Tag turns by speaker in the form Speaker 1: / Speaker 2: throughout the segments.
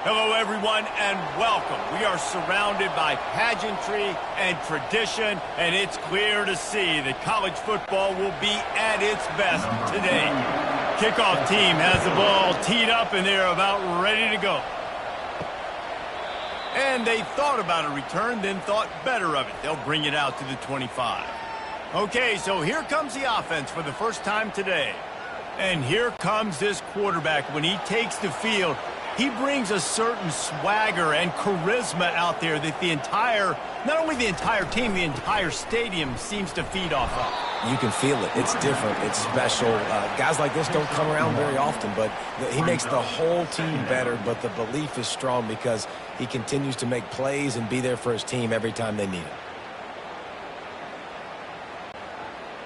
Speaker 1: Hello, everyone, and welcome. We are surrounded by pageantry and tradition, and it's clear to see that college football will be at its best today. Kickoff team has the ball teed up, and they're about ready to go. And they thought about a return, then thought better of it. They'll bring it out to the 25. Okay, so here comes the offense for the first time today. And here comes this quarterback. When he takes the field, he brings a certain swagger and charisma out there that not only the entire team, the entire stadium seems to feed off of.
Speaker 2: You can feel it. It's different. It's special. Guys like this don't come around very often, but he makes the whole team better, but the belief is strong because he continues to make plays and be there for his team every time they need him.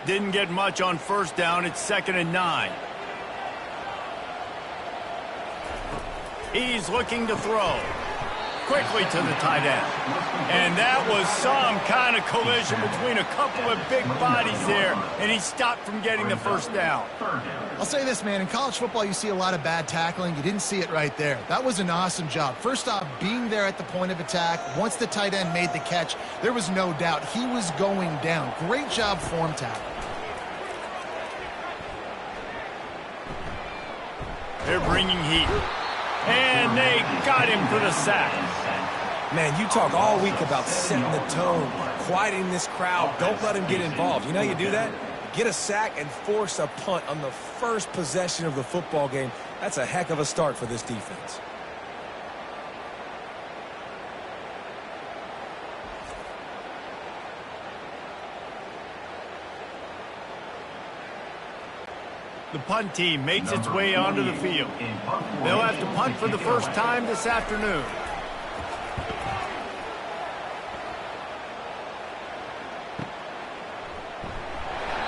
Speaker 1: Didn't get much on first down. It's 2nd and 9. He's looking to throw. Quickly to the tight end. And that was some kind of collision between a couple of big bodies there, and he stopped from getting the first down.
Speaker 3: I'll say this, man. In college football, you see a lot of bad tackling. You didn't see it right there. That was an awesome job. First off, being there at the point of attack. Once the tight end made the catch, there was no doubt he was going down. Great job form tackle.
Speaker 1: They're bringing heat. And they got him for the sack.
Speaker 2: Man, you talk all week about setting the tone, quieting this crowd. Don't let him get involved. You know how you do that? Get a sack and force a punt on the first possession of the football game. That's a heck of a start for this defense.
Speaker 1: The punt team makes its way onto the field. They'll have to punt for the first time this afternoon.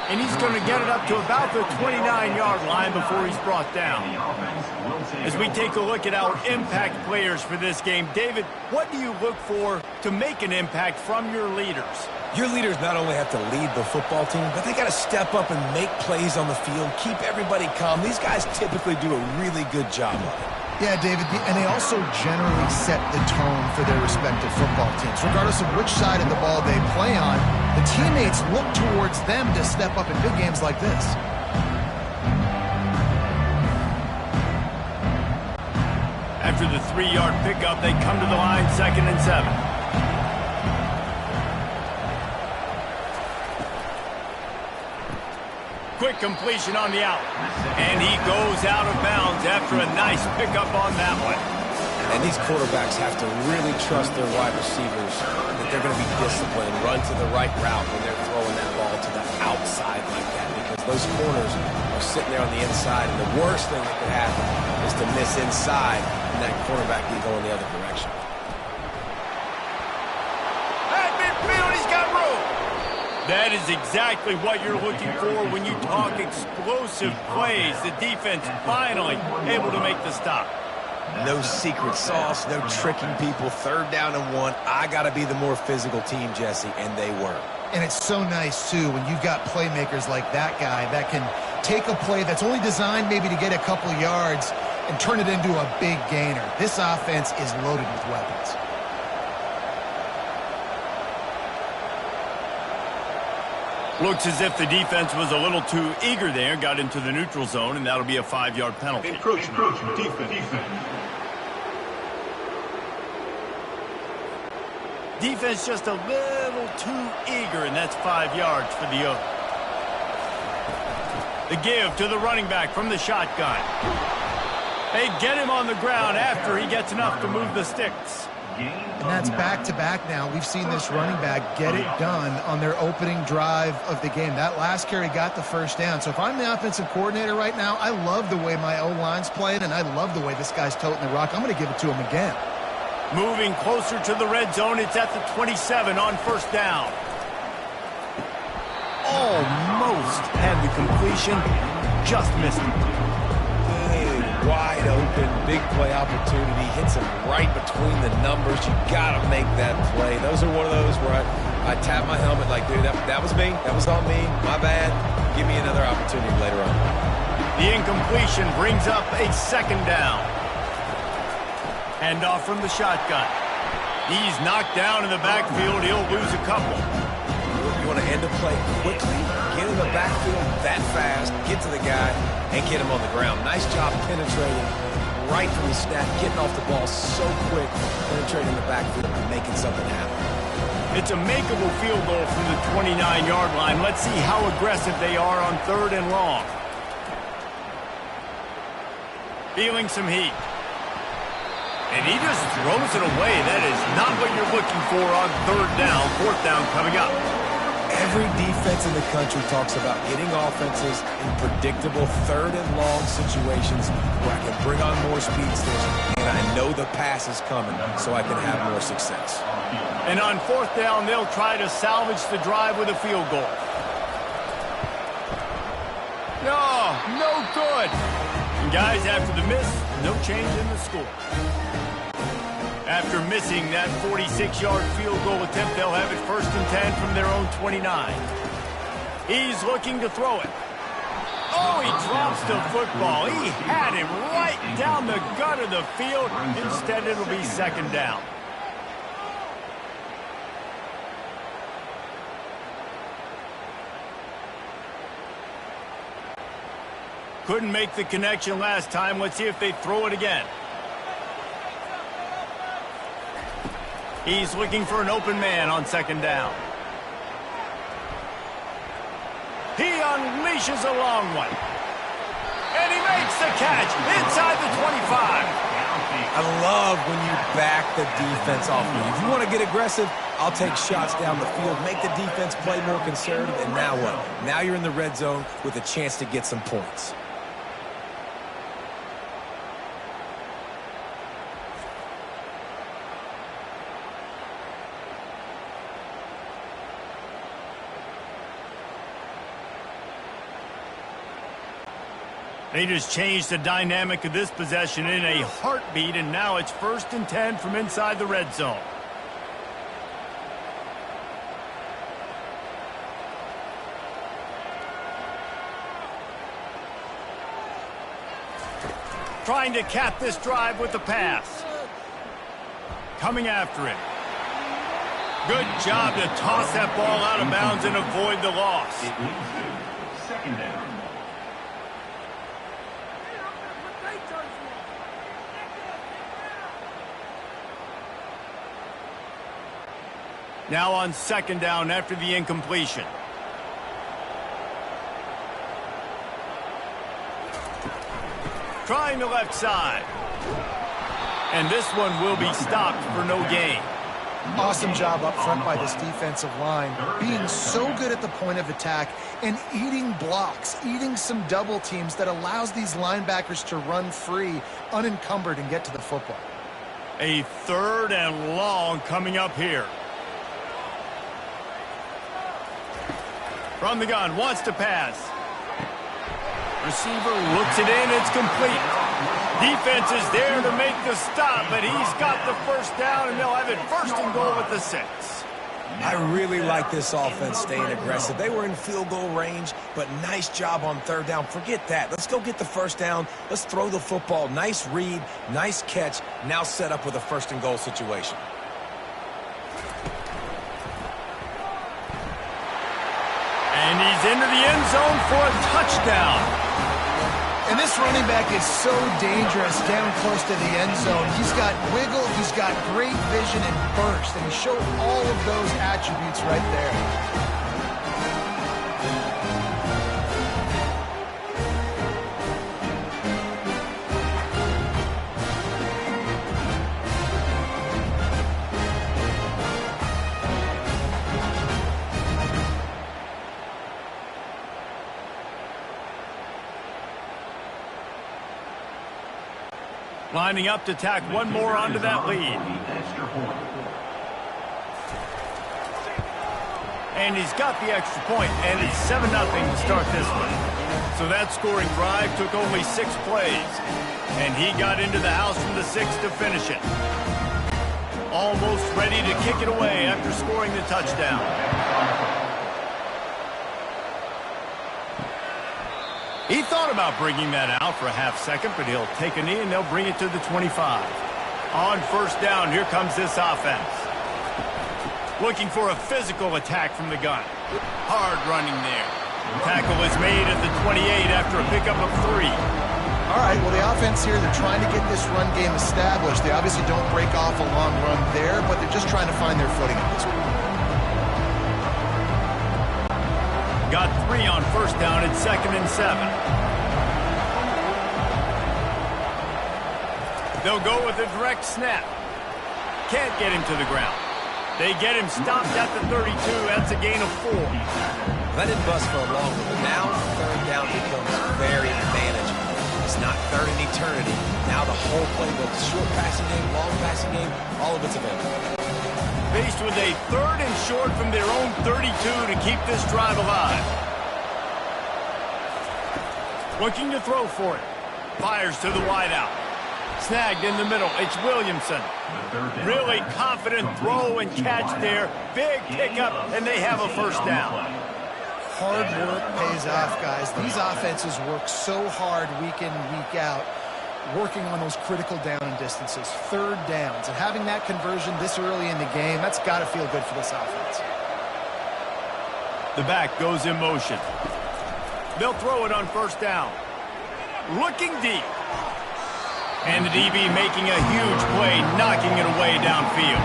Speaker 1: And he's going to get it up to about the 29-yard line before he's brought down. As we take a look at our impact players for this game, David, what do you look for to make an impact from your leaders?
Speaker 2: Your leaders not only have to lead the football team, but they got to step up and make plays on the field, keep everybody calm. These guys typically do a really good job of it.
Speaker 3: Yeah, David, and they also generally set the tone for their respective football teams. Regardless of which side of the ball they play on, the teammates look towards them to step up in big games like this.
Speaker 1: After the 3-yard pickup, they come to the line, 2nd and 7. Quick completion on the out. And he goes out of bounds after a nice pickup on that one.
Speaker 2: And these quarterbacks have to really trust their wide receivers that they're going to be disciplined, run to the right route when they're throwing that ball to the outside like that, because those corners are sitting there on the inside, and the worst thing that could happen is to miss inside and that quarterback be going the other direction.
Speaker 1: At midfield, he's got room. That is exactly what you're looking for when you talk explosive plays. The defense finally able to make the stop.
Speaker 2: No secret sauce, no tricking people. 3rd down and 1. I got to be the more physical team, Jesse, and they were.
Speaker 3: And it's so nice, too, when you've got playmakers like that guy that can take a play that's only designed maybe to get a couple yards and turn it into a big gainer. This offense is loaded with weapons.
Speaker 1: Looks as if the defense was a little too eager there, got into the neutral zone, and that'll be a 5-yard penalty.
Speaker 4: Encroachment, defense.
Speaker 1: Defense just a little too eager, and that's 5 yards for the Oak. The give to the running back from the shotgun. They get him on the ground after he gets enough to move the sticks.
Speaker 3: And that's back-to-back now. We've seen this running back get it done on their opening drive of the game. That last carry got the first down. So if I'm the offensive coordinator right now, I love the way my O-line's playing, and I love the way this guy's toting the rock. I'm going to give it to him again.
Speaker 1: Moving closer to the red zone, it's at the 27 on first down. Almost had the completion, just missed it.
Speaker 2: Wide open, big play opportunity, hits him right between the numbers. You got to make that play. Those are one of those where I tap my helmet like, dude, that was me. That was on me. My bad. Give me another opportunity later on.
Speaker 1: The incompletion brings up a 2nd down. Handoff from the shotgun. He's knocked down in the backfield. He'll lose a couple.
Speaker 2: You want to end the play quickly, get in the backfield that fast, get to the guy, and get him on the ground. Nice job penetrating right from the snap, getting off the ball so quick, penetrating the backfield and making something happen.
Speaker 1: It's a makeable field goal from the 29-yard line. Let's see how aggressive they are on 3rd and long. Feeling some heat. And he just throws it away. That is not what you're looking for on 3rd down. 4th down coming up.
Speaker 2: Every defense in the country talks about getting offenses in predictable 3rd and long situations where I can bring on more speedsters and I know the pass is coming so I can have more success.
Speaker 1: And on 4th down, they'll try to salvage the drive with a field goal. No good. And guys, after the miss, no change in the score. After missing that 46-yard field goal attempt, they'll have it 1st and 10 from their own 29. He's looking to throw it. Oh, he drops the football. He had him right down the gut of the field. Instead, it'll be 2nd down. Couldn't make the connection last time. Let's see if they throw it again. He's looking for an open man on 2nd down. He unleashes a long one. And he makes the catch inside the 25.
Speaker 2: I love when you back the defense off me. If you want to get aggressive, I'll take shots down the field, make the defense play more conservative, and now what? Now you're in the red zone with a chance to get some points.
Speaker 1: They just changed the dynamic of this possession in a heartbeat, and now it's 1st and 10 from inside the red zone. Trying to cap this drive with the pass. Coming after it. Good job to toss that ball out of bounds and avoid the loss.
Speaker 4: 2nd down.
Speaker 1: Now on 2nd down after the incompletion. Trying the left side. And this one will be stopped for no gain.
Speaker 3: Awesome job up front by this defensive line, being so good at the point of attack and eating blocks, eating some double teams that allows these linebackers to run free, unencumbered, and get to the football.
Speaker 1: A 3rd and long coming up here. From the gun, wants to pass. Receiver looks it in, it's complete. Defense is there to make the stop, but he's got the 1st down, and they'll have it 1st and goal at the 6.
Speaker 2: I really like this offense staying aggressive. They were in field goal range, but nice job on 3rd down. Forget that. Let's go get the 1st down. Let's throw the football. Nice read, nice catch. Now set up with a 1st and goal situation.
Speaker 1: And he's into the end zone for a touchdown.
Speaker 3: And this running back is so dangerous down close to the end zone. He's got wiggle, he's got great vision and burst, and he showed all of those attributes right there.
Speaker 1: Lining up to tack one more onto that lead. And he's got the extra point, and it's 7-0 to start this one. So that scoring drive took only 6 plays, and he got into the house from the 6 to finish it. Almost ready to kick it away after scoring the touchdown. He thought about bringing that out for a half second, but he'll take a knee and they'll bring it to the 25. On first down, here comes this offense. Looking for a physical attack from the gun. Hard running there. Tackle is made at the 28 after a pickup of 3.
Speaker 3: All right, well, the offense here, they're trying to get this run game established. They obviously don't break off a long run there, but they're just trying to find their footing at this point.
Speaker 1: Got 3 on first down at 2nd and 7. They'll go with a direct snap. Can't get him to the ground. They get him stopped at the 32. That's a gain of 4.
Speaker 2: That didn't bust for a long one, but now third down becomes very manageable. It's not third in eternity. Now the whole playbook, short passing game, long passing game, all of it's available.
Speaker 1: Faced with a 3rd and short from their own 32 to keep this drive alive. Looking to throw for it. Fires to the wideout. Snagged in the middle. It's Williamson. Really confident throw and catch there. Big pickup, and they have a first down.
Speaker 3: Hard work pays off, guys. These offenses work so hard week in, week out, working on those critical down and distances, third downs, and having that conversion this early in the game, that's got to feel good for this offense.
Speaker 1: The back goes in motion. They'll throw it on first down. Looking deep. And the DB making a huge play, knocking it away downfield.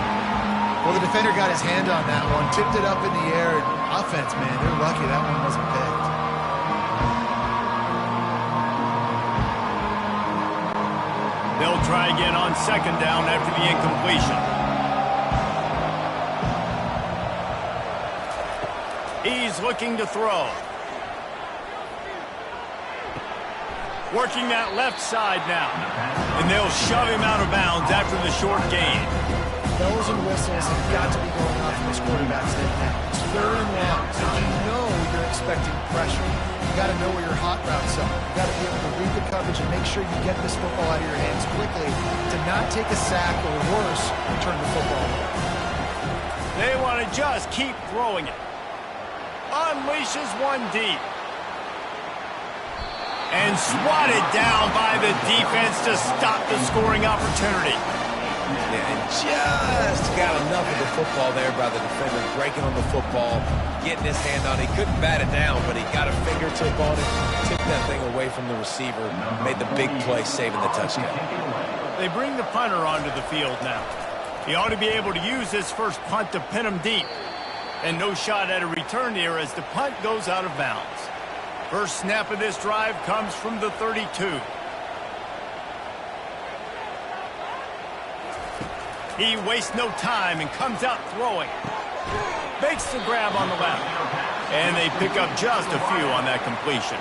Speaker 3: Well, the defender got his hand on that one, tipped it up in the air. Offense, man, they're lucky that one wasn't picked.
Speaker 1: They'll try again on second down after the incompletion. He's looking to throw. Working that left side now. And they'll shove him out of bounds after the short gain.
Speaker 3: Bells and whistles have got to be going off in this quarterback's head now. It's third and long, so you know you're expecting pressure. You got to know where your hot routes are. You got to be able to read the coverage and make sure you get this football out of your hands quickly to not take a sack or worse, turn the football over.
Speaker 1: They want to just keep throwing it. Unleashes one deep. And swatted down by the defense to stop the scoring opportunity.
Speaker 2: Yeah, and just got enough of the football there by the defender, breaking on the football, getting his hand on it. He couldn't bat it down, but he got a fingertip on it, tipped that thing away from the receiver, made the big play, saving the touchdown.
Speaker 1: They bring the punter onto the field now. He ought to be able to use this first punt to pin him deep. And no shot at a return here as the punt goes out of bounds. First snap of this drive comes from the 32. He wastes no time and comes out throwing. Makes the grab on the left. And they pick up just a few on that completion.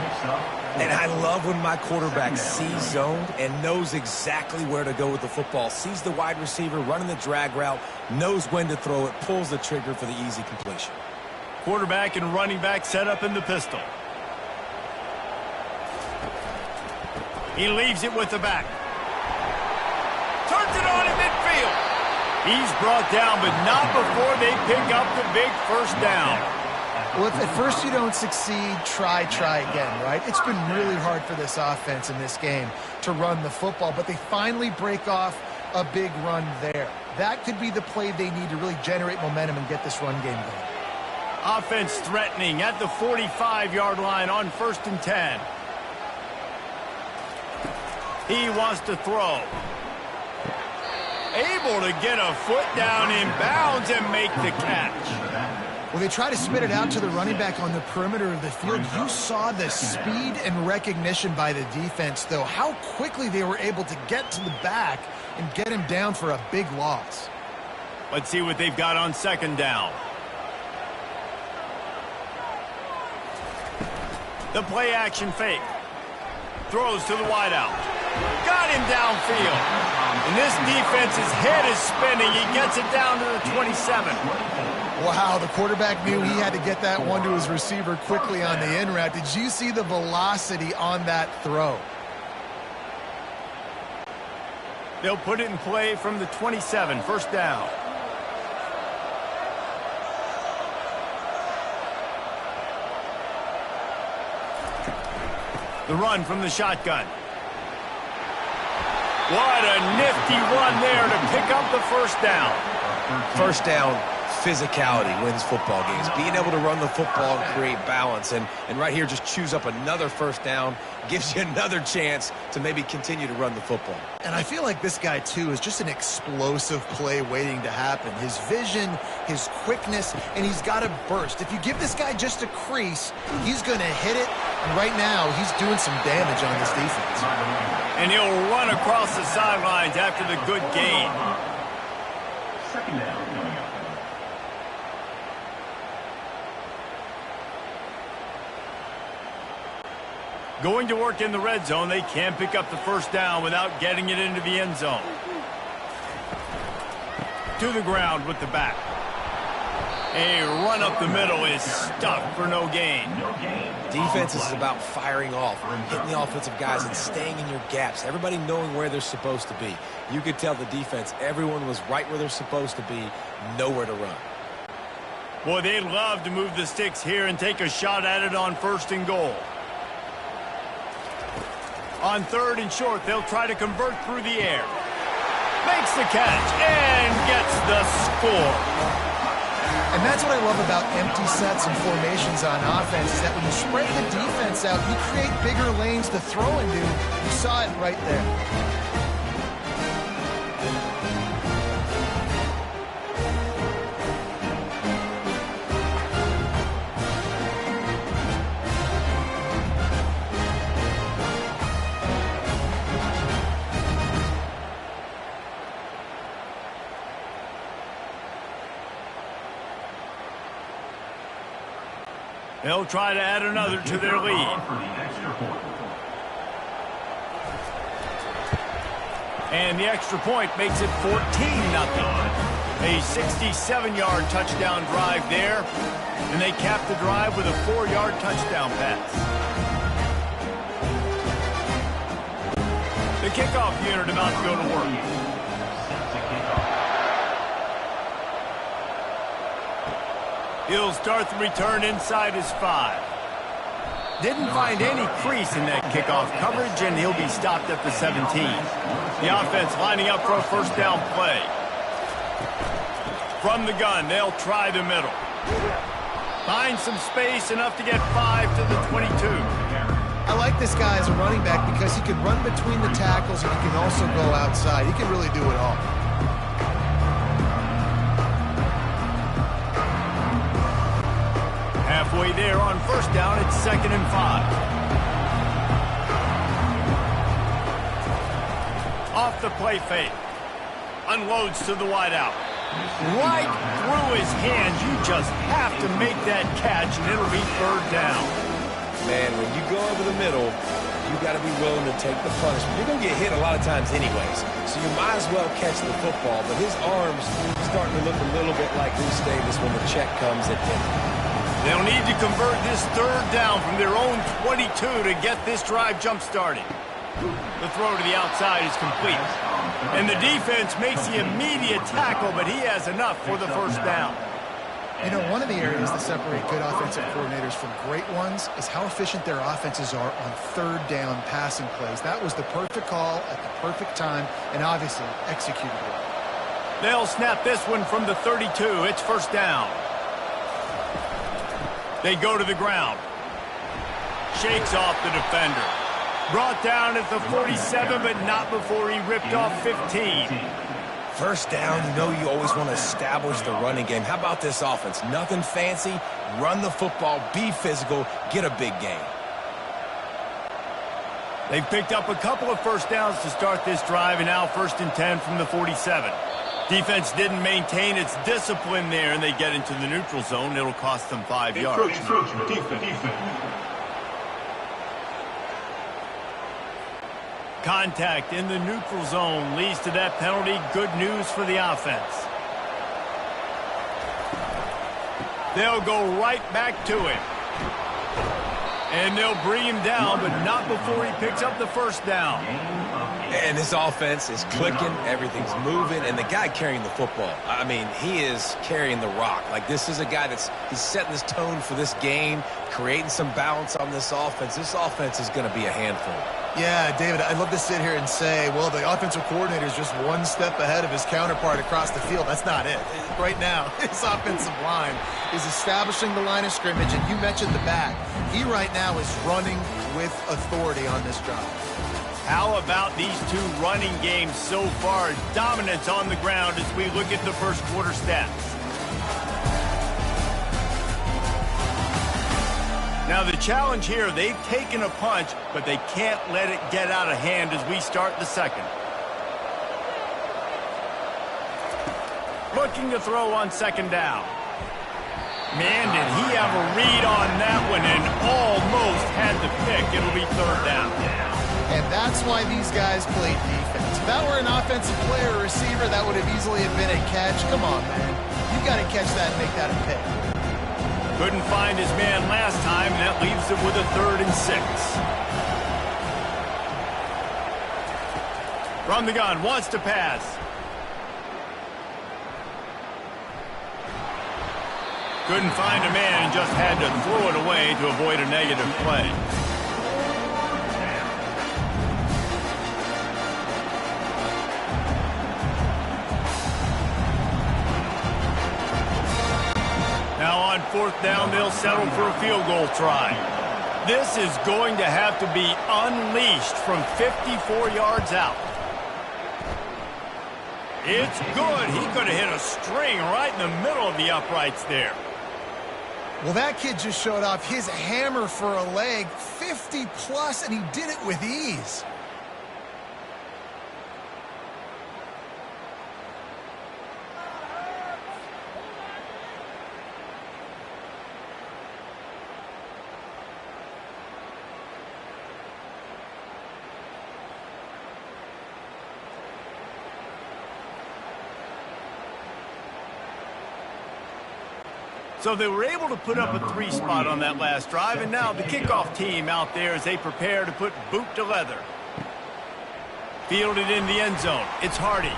Speaker 2: And I love when my quarterback sees zoned and knows exactly where to go with the football. Sees the wide receiver running the drag route, knows when to throw it, pulls the trigger for the easy completion.
Speaker 1: Quarterback and running back set up in the pistol. He leaves it with the back. Turns it on in midfield. He's brought down, but not before they pick up the big first down.
Speaker 3: Well, if at first you don't succeed, try again, right? It's been really hard for this offense in this game to run the football, but they finally break off a big run there. That could be the play they need to really generate momentum and get this run game going.
Speaker 1: Offense threatening at the 45-yard line on 1st and 10. He wants to throw. Able to get a foot down in bounds and make the catch.
Speaker 3: Well, they try to spit it out to the running back on the perimeter of the field. You saw the speed and recognition by the defense, though. How quickly they were able to get to the back and get him down for a big loss.
Speaker 1: Let's see what they've got on second down. The play action fake. Throws to the wideout. Got him downfield. And this defense's head is spinning. He gets it down to the 27.
Speaker 3: Wow, the quarterback knew he had to get that one to his receiver quickly on the in route. Did you see the velocity on that throw?
Speaker 1: They'll put it in play from the 27, first down. The run from the shotgun. What a nifty run there to pick up the first down.
Speaker 2: First down, physicality wins football games. Being able to run the football and create balance. And right here, just choose up another first down, gives you another chance to maybe continue to run the football.
Speaker 3: And I feel like this guy, too, is just an explosive play waiting to happen. His vision, his quickness, and he's got a burst. If you give this guy just a crease, he's going to hit it. And right now, he's doing some damage on this defense.
Speaker 1: And he'll run across the sidelines after the good gain.
Speaker 4: Second down coming up.
Speaker 1: Going to work in the red zone, they can't pick up the first down without getting it into the end zone. To the ground with the back. A run up the middle is stuck for no gain.
Speaker 2: Defense is about firing off, hitting the offensive guys, and staying in your gaps. Everybody knowing where they're supposed to be. You could tell the defense, everyone was right where they're supposed to be, nowhere to run.
Speaker 1: Boy, they'd love to move the sticks here and take a shot at it on first and goal. On third and short, they'll try to convert through the air. Makes the catch and gets the score.
Speaker 3: And that's what I love about empty sets and formations on offense, is that when you spread the defense out, you create bigger lanes to throw into. You saw it right there.
Speaker 1: They'll try to add another to their lead. And the extra point makes it 14-0. A 67-yard touchdown drive there. And they cap the drive with a 4-yard touchdown pass. The kickoff unit about to go to work. He'll start the return inside his 5. Didn't find any crease in that kickoff coverage, and he'll be stopped at the 17. The offense lining up for a first down play. From the gun, they'll try the middle. Find some space, enough to get 5 to the 22.
Speaker 3: I like this guy as a running back because he can run between the tackles and he can also go outside. He can really do it all.
Speaker 1: Halfway there on first down, it's 2nd and 5. Off the play fake. Unloads to the wideout. Right through his hands. You just have to make that catch, and it'll be 3rd down.
Speaker 2: Man, when you go over the middle, you got to be willing to take the punishment. You're going to get hit a lot of times anyways, so you might as well catch the football. But his arms starting to look a little bit like Bruce Davis when the check comes at him.
Speaker 1: They'll need to convert this 3rd down from their own 22 to get this drive jump-started. The throw to the outside is complete. And the defense makes the immediate tackle, but he has enough for the first down.
Speaker 3: You know, one of the areas that separate good offensive coordinators from great ones is how efficient their offenses are on 3rd down passing plays. That was the perfect call at the perfect time and obviously executed well.
Speaker 1: They'll snap this one from the 32. It's first down. They go to the ground. Shakes off the defender. Brought down at the 47, but not before he ripped off 15.
Speaker 2: First down, you know you always want to establish the running game. How about this offense? Nothing fancy. Run the football, be physical, get a big gain.
Speaker 1: They've picked up a couple of first downs to start this drive, and now 1st and 10 from the 47. Defense didn't maintain its discipline there, and they get into the neutral zone. It'll cost them 5 yards. Contact in the neutral zone leads to that penalty. Good news for the offense. They'll go right back to him. And they'll bring him down, but not before he picks up the first down.
Speaker 2: And this offense is clicking, everything's moving, and the guy carrying the football, I mean, he is carrying the rock. Like, this is a guy he's setting this tone for this game, creating some balance on this offense. This offense is going to be a handful.
Speaker 3: Yeah, David, I'd love to sit here and say, well, the offensive coordinator is just one step ahead of his counterpart across the field. That's not it. Right now, his offensive line is establishing the line of scrimmage, and you mentioned the back. He right now is running with authority on this drive.
Speaker 1: How about these two running games so far? Dominance on the ground as we look at the first quarter stats. Now the challenge here, they've taken a punch, but they can't let it get out of hand as we start the second. Looking to throw on second down. Man, did he have a read on that one and almost had the pick. It'll be third down.
Speaker 3: And that's why these guys play defense. If that were an offensive player or receiver, that would have easily have been a catch. Come on, man. You got to catch that and make that a pick.
Speaker 1: Couldn't find his man last time, and that leaves him with a 3rd and 6. From the gun, wants to pass. Couldn't find a man and just had to throw it away to avoid a negative play. Now on 4th down, they'll settle for a field goal try. This is going to have to be unleashed from 54 yards out. It's good. He could have hit a string right in the middle of the uprights there.
Speaker 3: Well, that kid just showed off his hammer for a leg, 50-plus, and he did it with ease.
Speaker 1: So they were able to put up a 3 spot on that last drive, and now the kickoff team out there as they prepare to put boot to leather. Fielded in the end zone. It's Hardy.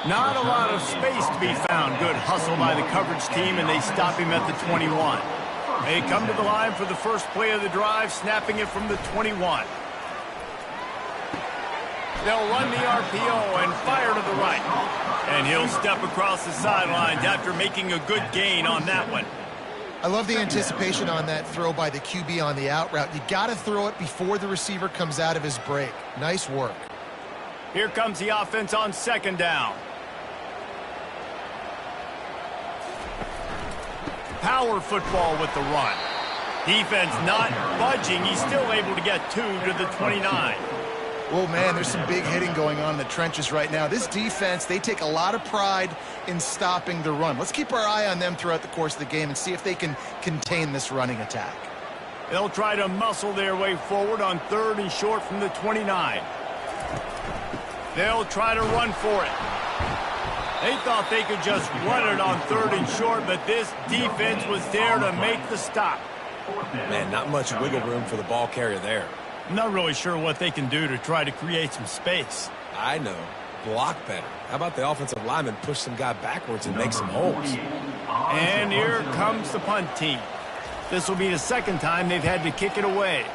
Speaker 1: Not a lot of space to be found. Good hustle by the coverage team, and they stop him at the 21. They come to the line for the first play of the drive, snapping it from the 21. They'll run the RPO and fire to the right. And he'll step across the sidelines after making a good gain on that one.
Speaker 3: I love the anticipation on that throw by the QB on the out route. You got to throw it before the receiver comes out of his break. Nice work.
Speaker 1: Here comes the offense on 2nd down. Power football with the run. Defense not budging. He's still able to get 2 to the 29.
Speaker 3: Oh, man, there's some big hitting going on in the trenches right now. This defense, they take a lot of pride in stopping the run. Let's keep our eye on them throughout the course of the game and see if they can contain this running attack.
Speaker 1: They'll try to muscle their way forward on 3rd and short from the 29. They'll try to run for it. They thought they could just run it on 3rd and short, but this defense was there to make the stop.
Speaker 2: Man, not much wiggle room for the ball carrier there.
Speaker 1: I'm not really sure what they can do to try to create some space.
Speaker 2: I know. Block better. How about the offensive lineman push some guy backwards and make some holes?
Speaker 1: And here comes the punt team. This will be the 2nd time they've had to kick it away.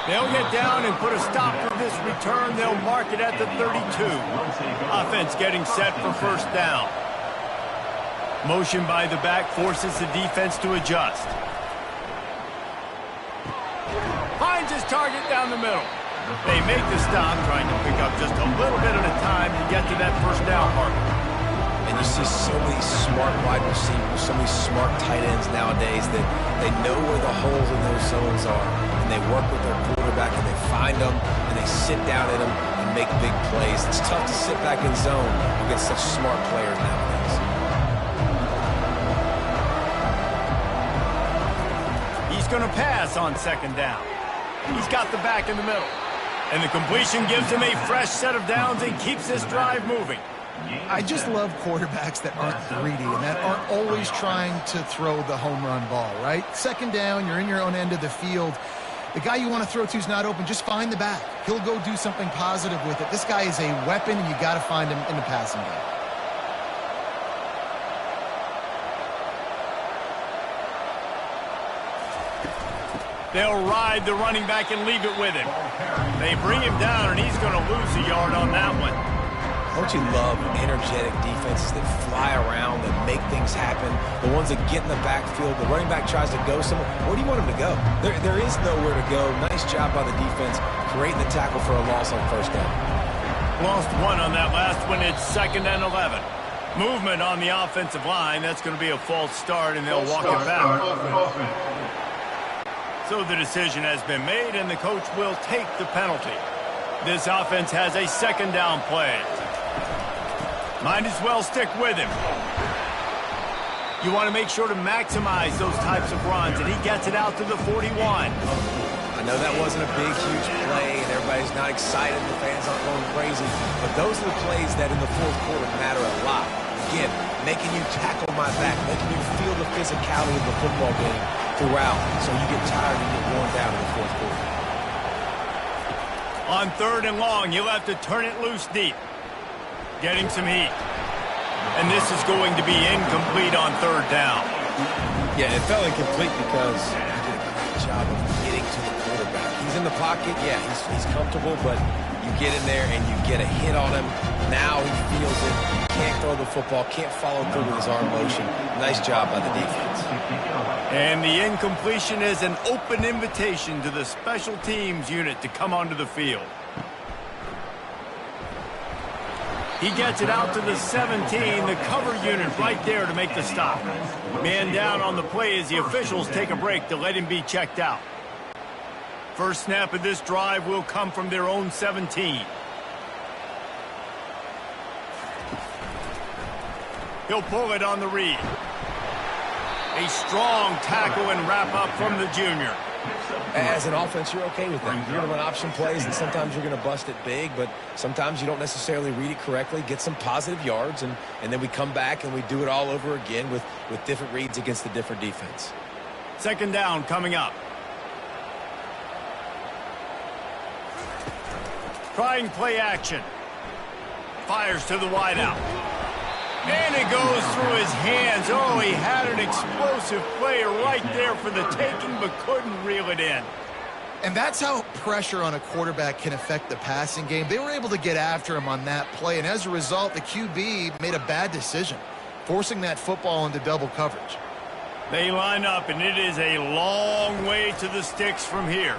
Speaker 1: They'll get down and put a stop to this return. They'll mark it at the 32. Offense getting set for 1st down. Motion by the back forces the defense to adjust. Finds his target down the middle. They make the stop, trying to pick up just a little bit at a time to get to that 1st down marker.
Speaker 2: And you see so many smart wide receivers, so many smart tight ends nowadays that they know where the holes in those zones are. And they work with their quarterback and they find them and they sit down in them and make big plays. It's tough to sit back in zone against such smart players nowadays.
Speaker 1: He's going to pass on 2nd down. He's got the back in the middle. And the completion gives him a fresh set of downs and keeps this drive moving.
Speaker 3: I just love quarterbacks that aren't greedy and that aren't always trying to throw the home run ball, right? 2nd down, you're in your own end of the field. The guy you want to throw to is not open. Just find the back. He'll go do something positive with it. This guy is a weapon, and you got to find him in the passing game.
Speaker 1: They'll ride the running back and leave it with him. They bring him down, and he's going to lose a yard on that one.
Speaker 2: Don't you love energetic defenses that fly around, that make things happen? The ones that get in the backfield, the running back tries to go somewhere. Where do you want him to go? There is nowhere to go. Nice job by the defense, creating the tackle for a loss on first down.
Speaker 1: Lost one on that last one. It's 2nd and 11. Movement on the offensive line. That's going to be a false start, and they'll walk it back. So the decision has been made, and the coach will take the penalty. This offense has a 2nd down play. Might as well stick with him. You want to make sure to maximize those types of runs, and he gets it out to the 41.
Speaker 2: I know that wasn't a big, huge play, and everybody's not excited, the fans aren't going crazy, but those are the plays that in the fourth quarter matter a lot. Again, making you tackle my back, making you feel the physicality of the football game throughout, so you get tired and get worn down in the fourth quarter.
Speaker 1: On 3rd and long, you'll have to turn it loose deep. Get him some heat. And this is going to be incomplete on 3rd down.
Speaker 2: Yeah, it felt incomplete because he did a great job of getting to the quarterback. He's in the pocket, yeah, he's comfortable, but you get in there and you get a hit on him. Now he feels it. Can't throw the football, can't follow through with his arm motion. Nice job by the defense.
Speaker 1: And the incompletion is an open invitation to the special teams unit to come onto the field. He gets it out to the 17, the cover unit right there to make the stop. Man down on the play as the officials take a break to let him be checked out. First snap of this drive will come from their own 17. He'll pull it on the read. A strong tackle and wrap up from the junior.
Speaker 2: As an offense, you're okay with that. You're going to run option plays, and sometimes you're going to bust it big, but sometimes you don't necessarily read it correctly, get some positive yards, and then we come back and we do it all over again with different reads against the different defense.
Speaker 1: 2nd down coming up. Trying play action. Fires to the wideout. And it goes through his hands. Oh, he had an explosive player right there for the taking, but couldn't reel it in.
Speaker 3: And that's how pressure on a quarterback can affect the passing game. They were able to get after him on that play, and as a result, the QB made a bad decision, forcing that football into double coverage.
Speaker 1: They line up, and it is a long way to the sticks from here.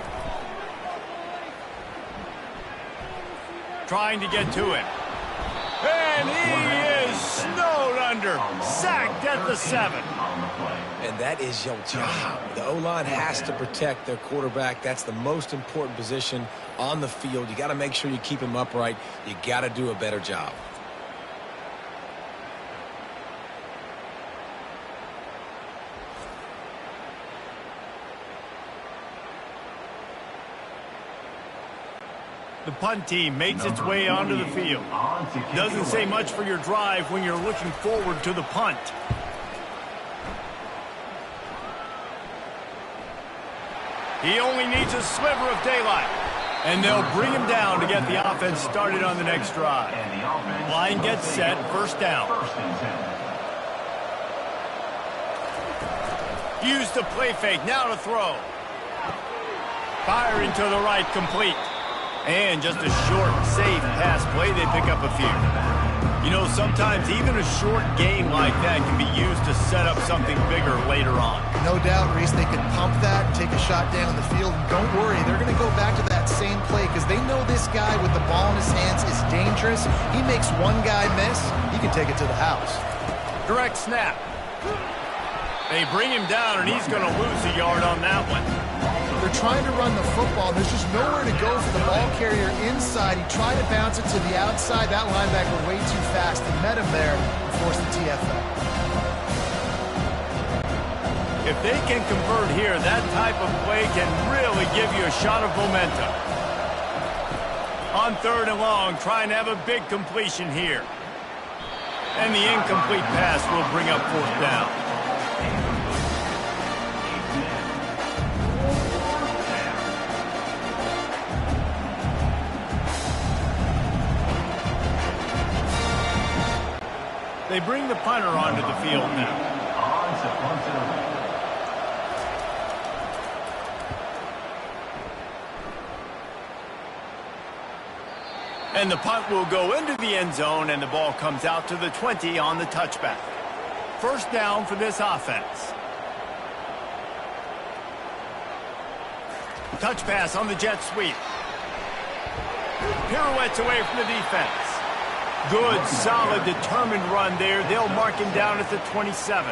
Speaker 1: Trying to get to him. And he is snowed under, sacked at the 7.
Speaker 2: And that is your job. The O-line has to protect their quarterback. That's the most important position on the field. You got to make sure you keep him upright. You got to do a better job.
Speaker 1: The punt team makes its way onto the field. Doesn't say much for your drive when you're looking forward to the punt. He only needs a sliver of daylight. And they'll bring him down to get the offense started on the next drive. Line gets set, 1st down. Use the play fake, now to throw. Firing to the right, complete. And just a short, safe pass play, they pick up a few. You know, sometimes even a short game like that can be used to set up something bigger later on.
Speaker 3: No doubt, Reese, they can pump that, take a shot down the field, and don't worry, they're going to go back to that same play because they know this guy with the ball in his hands is dangerous. He makes one guy miss, he can take it to the house.
Speaker 1: Direct snap. They bring him down, and he's going to lose a yard on that one.
Speaker 3: They're trying to run the football. There's just nowhere to go for the ball carrier inside. He tried to bounce it to the outside. That linebacker way too fast. He met him there and forced the TFL.
Speaker 1: If they can convert here, that type of play can really give you a shot of momentum. On 3rd and long, trying to have a big completion here. And the incomplete pass will bring up 4th down. They bring the punter onto the field now. And the punt will go into the end zone, and the ball comes out to the 20 on the touchback. First down for this offense. Touch pass on the jet sweep. Pirouettes away from the defense. Good, solid, determined run there. They'll mark him down at the 27.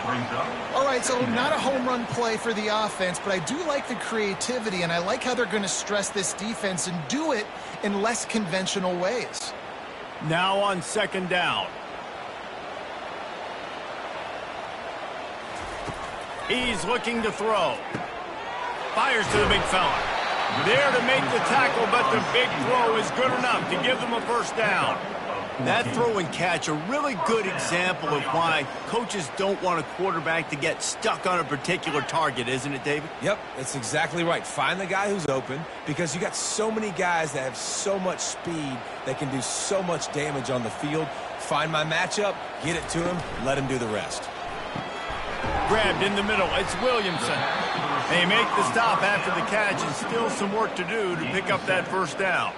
Speaker 3: All right, so not a home run play for the offense, but I do like the creativity, and I like how they're going to stress this defense and do it in less conventional ways.
Speaker 1: Now on second down. He's looking to throw. Fires to the big fella. There to make the tackle, but the big throw is good enough to give them a first down. That throw and catch, a really good example of why coaches don't want a quarterback to get stuck on a particular target, isn't it, David?
Speaker 2: Yep, that's exactly right. Find the guy who's open, because you got so many guys that have so much speed that can do so much damage on the field. Find my matchup, get it to him, let him do the rest.
Speaker 1: Grabbed in the middle, it's Williamson. They make the stop after the catch, and still some work to do to pick up that first down.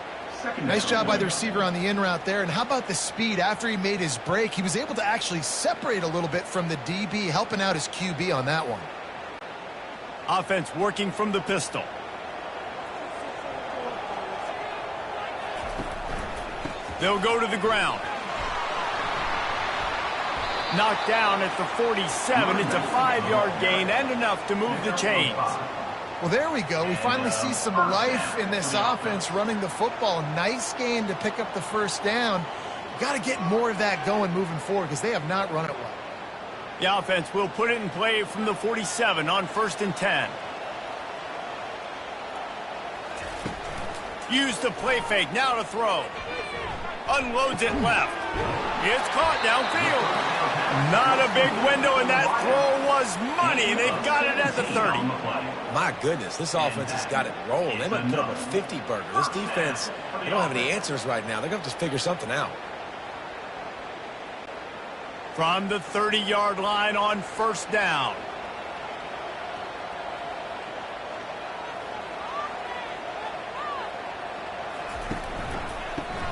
Speaker 3: Nice job by the receiver on the in route there. And how about the speed? After he made his break, he was able to actually separate a little bit from the DB, helping out his QB on that one.
Speaker 1: Offense working from the pistol. They'll go to the ground. Knocked down at the 47. It's a 5-yard gain and enough to move the chains.
Speaker 3: Well, there we go. We finally see some life in this offense running the football. Nice gain to pick up the first down. Got to get more of that going moving forward because they have not run it well.
Speaker 1: The offense will put it in play from the 47 on 1st and 10. Use the play fake. Now to throw. Unloads it left. It's caught downfield. Not a big window, and that throw was money. They've got it at the 30.
Speaker 2: My goodness, this offense has got it rolling. They might put up a 50-burger. This defense, they don't have any answers right now. They're going to have to figure something out.
Speaker 1: From the 30-yard line on 1st down.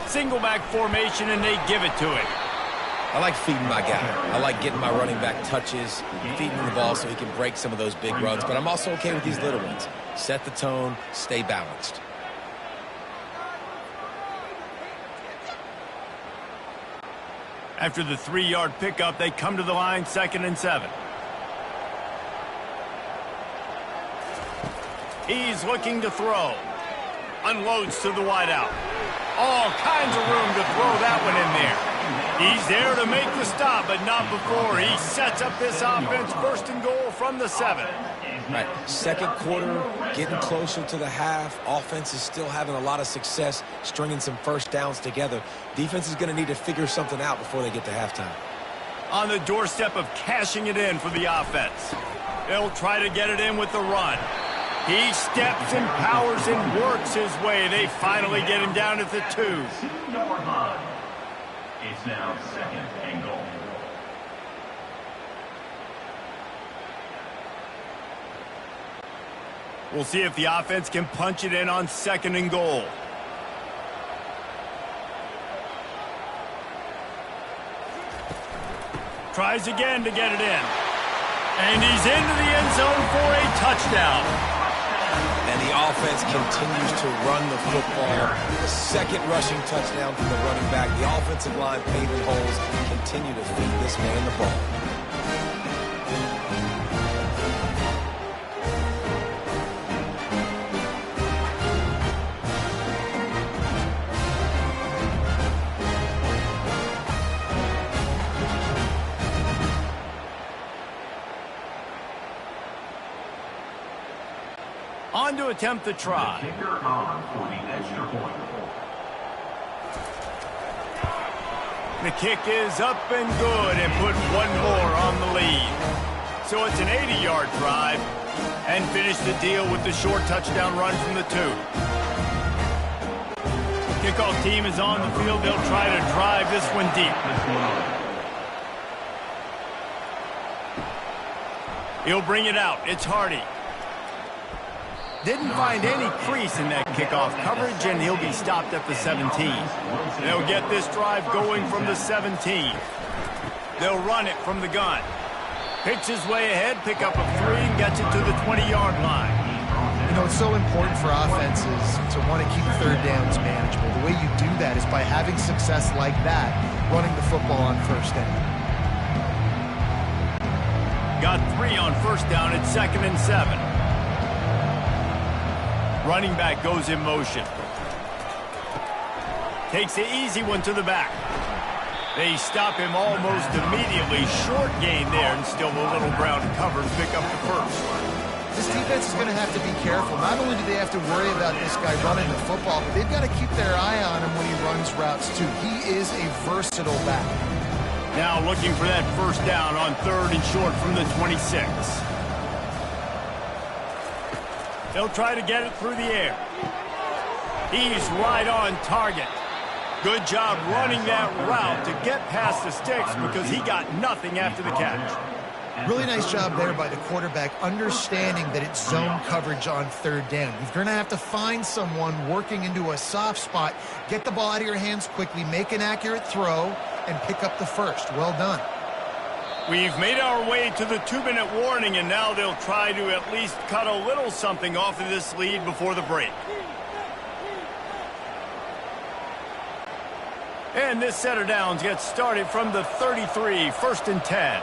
Speaker 1: Single back formation, and they give it to him.
Speaker 2: I like feeding my guy. I like getting my running back touches, feeding him the ball so he can break some of those big runs. But I'm also okay with these little ones. Set the tone, stay balanced.
Speaker 1: After the 3-yard pickup, they come to the line, 2nd and 7. He's looking to throw. Unloads to the wideout. All kinds of room to throw that one in there. He's there to make the stop, but not before. He sets up this offense 1st and goal from the 7.
Speaker 2: Right, second quarter, getting closer to the half. Offense is still having a lot of success stringing some first downs together. Defense is going to need to figure something out before they get to halftime.
Speaker 1: On the doorstep of cashing it in for the offense. They'll try to get it in with the run. He steps and powers and works his way. They finally get him down at the 2.
Speaker 4: It's now 2nd and goal.
Speaker 1: We'll see if the offense can punch it in on 2nd and goal. Tries again to get it in. And he's into the end zone for a touchdown.
Speaker 2: And the offense continues to run the football. The 2nd rushing touchdown from the running back. The offensive line paving holes. Continue to feed this man the ball.
Speaker 1: On to attempt the try.
Speaker 4: The kicker on for the extra point.
Speaker 1: The kick is up and good and put one more on the lead. So it's an 80-yard drive and finish the deal with the short touchdown run from the 2. Kickoff team is on the field. They'll try to drive this one deep. He'll bring it out. It's Hardy. Didn't find any crease in that kickoff coverage, and he'll be stopped at the 17. They'll get this drive going from the 17. They'll run it from the gun. Picks his way ahead, pick up a 3, and gets it to the 20-yard line.
Speaker 3: You know, it's so important for offenses to want to keep third downs manageable. The way you do that is by having success like that, running the football on first down.
Speaker 1: Got 3 on first down at 2nd and 7. Running back goes in motion. Takes the easy one to the back. They stop him almost immediately. Short gain there, and still a little ground covered. Pick up the first.
Speaker 3: This defense is going to have to be careful. Not only do they have to worry about this guy running the football, but they've got to keep their eye on him when he runs routes too. He is a versatile back.
Speaker 1: Now looking for that first down on 3rd and short from the 26. They'll try to get it through the air. He's right on target. Good job running that route to get past the sticks because he got nothing after the catch.
Speaker 3: Really nice job there by the quarterback, understanding that it's zone coverage on 3rd down. You're going to have to find someone working into a soft spot, get the ball out of your hands quickly, make an accurate throw, and pick up the first. Well done.
Speaker 1: We've made our way to the 2-minute warning, and now they'll try to at least cut a little something off of this lead before the break. And this set of downs gets started from the 33, 1st and 10.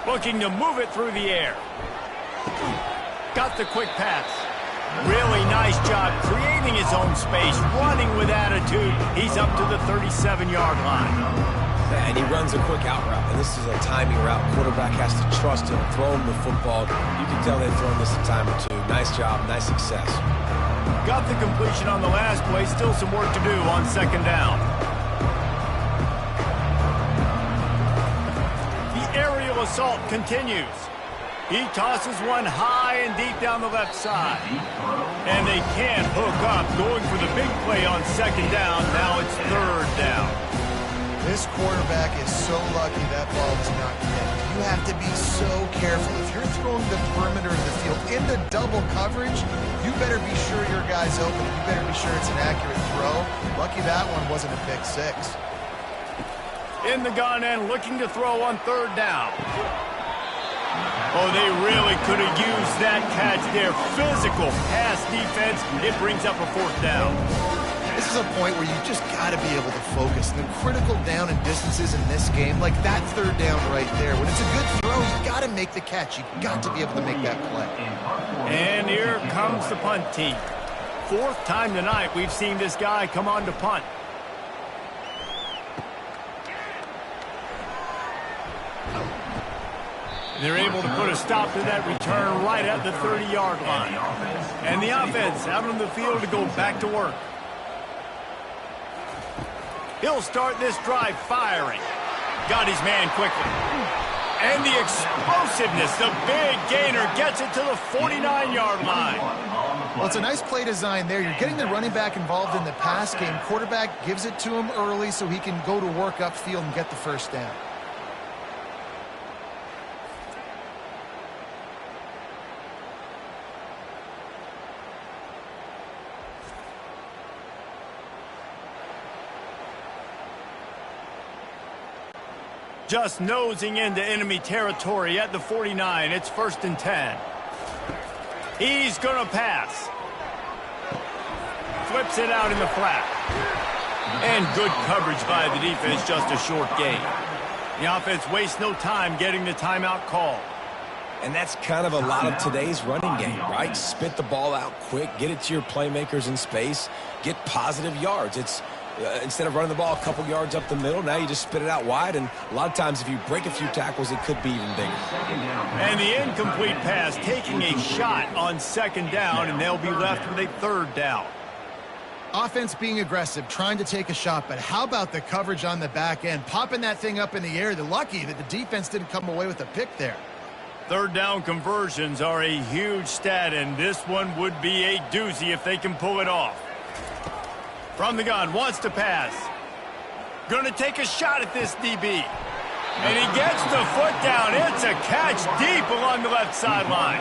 Speaker 1: Looking to move it through the air. Got the quick pass. Really nice job creating his own space, running with attitude. He's up to the 37-yard line.
Speaker 2: And he runs a quick out route, and this is a timing route. Quarterback has to trust him, throw him the football. You can tell they've thrown this a time or two. Nice job, nice success.
Speaker 1: Got the completion on the last play. Still some work to do on 2nd down. The aerial assault continues. He tosses one high and deep down the left side. And they can't hook up, going for the big play on 2nd down. Now it's 3rd down.
Speaker 3: This quarterback is so lucky that ball is not connected. You have to be so careful. If you're throwing the perimeter of the field into double coverage, you better be sure your guy's open. You better be sure it's an accurate throw. Lucky that one wasn't a pick 6.
Speaker 1: In the gun and looking to throw on 3rd down. Oh, they really could have used that catch there. Physical pass defense. It brings up a 4th down.
Speaker 3: This is a point where you just got to be able to focus. The critical down and distances in this game, like that 3rd down right there. When it's a good throw, you got to make the catch. You got to be able to make that play.
Speaker 1: And here comes the punt team. 4th time tonight we've seen this guy come on to punt. They're able to put a stop to that return right at the 30-yard line. And the offense out on the field to go back to work. He'll start this drive firing. Got his man quickly. And the explosiveness, the big gainer gets it to the 49-yard line.
Speaker 3: Well, it's a nice play design there. You're getting the running back involved in the pass game. Quarterback gives it to him early so he can go to work upfield and get the first down.
Speaker 1: Just nosing into enemy territory at the 49. It's 1st and 10. He's going to pass. Flips it out in the flat. And good coverage by the defense, just a short gain. The offense wastes no time getting the timeout call.
Speaker 2: And that's kind of a lot of today's running game, right? Spit the ball out quick, get it to your playmakers in space, get positive yards. It's instead of running the ball a couple yards up the middle, now you just spit it out wide, and a lot of times if you break a few tackles, it could be even bigger.
Speaker 1: And the incomplete pass taking a shot on 2nd down, and they'll be left with a 3rd down.
Speaker 3: Offense being aggressive, trying to take a shot, but how about the coverage on the back end? Popping that thing up in the air. They're lucky that the defense didn't come away with a pick there.
Speaker 1: 3rd down conversions are a huge stat, and this one would be a doozy if they can pull it off. From the gun, wants to pass. Going to take a shot at this DB. And he gets the foot down. It's a catch deep along the left sideline.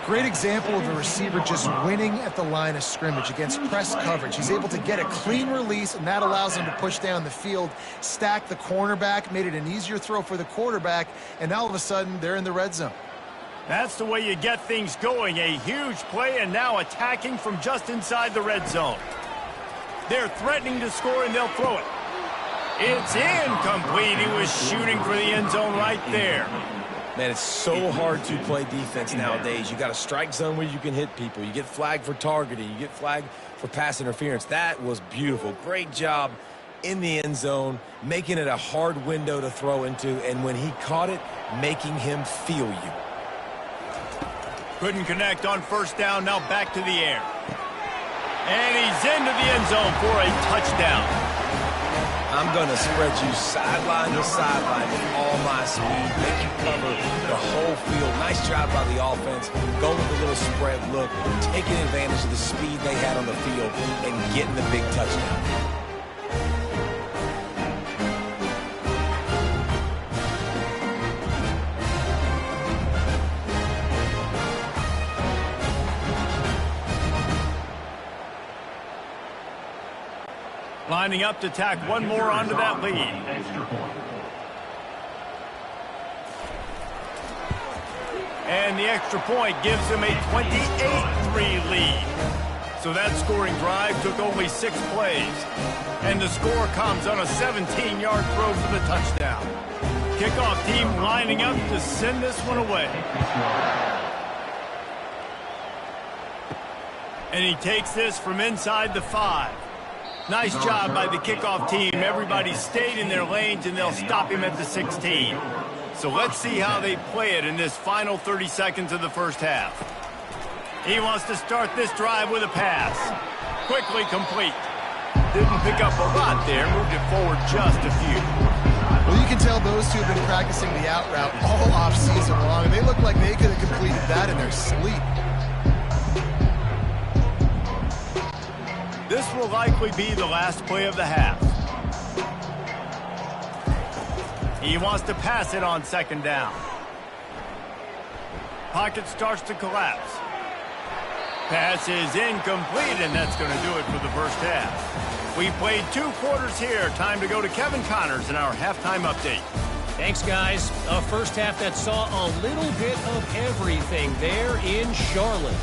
Speaker 3: Great example of a receiver just winning at the line of scrimmage against press coverage. He's able to get a clean release, and that allows him to push down the field, stack the cornerback, made it an easier throw for the quarterback, and now all of a sudden they're in the red zone.
Speaker 1: That's the way you get things going. A huge play, and now attacking from just inside the red zone. They're threatening to score, and they'll throw it. It's incomplete. He was shooting for the end zone right there.
Speaker 2: Man, it's so hard to play defense nowadays. You got a strike zone where you can hit people. You get flagged for targeting. You get flagged for pass interference. That was beautiful. Great job in the end zone, making it a hard window to throw into, and when he caught it, making him feel you.
Speaker 1: Couldn't connect on first down. Now back to the air. And he's into the end zone for a touchdown.
Speaker 2: I'm going to spread you sideline to sideline with all my speed, make you cover the whole field. Nice job by the offense, going with a little spread look, taking advantage of the speed they had on the field and getting the big touchdown.
Speaker 1: Lining up to tack one more onto that lead. And the extra point gives them a 28-3 lead. So that scoring drive took only 6 plays. And the score comes on a 17-yard throw for the touchdown. Kickoff team lining up to send this one away. And he takes this from inside the 5. Nice job by the kickoff team. Everybody stayed in their lanes, and they'll stop him at the 16. So let's see how they play it in this final 30 seconds of the first half. He wants to start this drive with a pass. Quickly complete. Didn't pick up a lot there. Moved it forward just a few.
Speaker 3: Well, you can tell those two have been practicing the out route all offseason long, and they look like they could have completed that in their sleep.
Speaker 1: This will likely be the last play of the half. He wants to pass it on second down. Pocket starts to collapse. Pass is incomplete, and that's going to do it for the first half. We played 2 quarters here. Time to go to Kevin Connors in our halftime update.
Speaker 5: Thanks, guys. A first half that saw a little bit of everything there in Charlotte.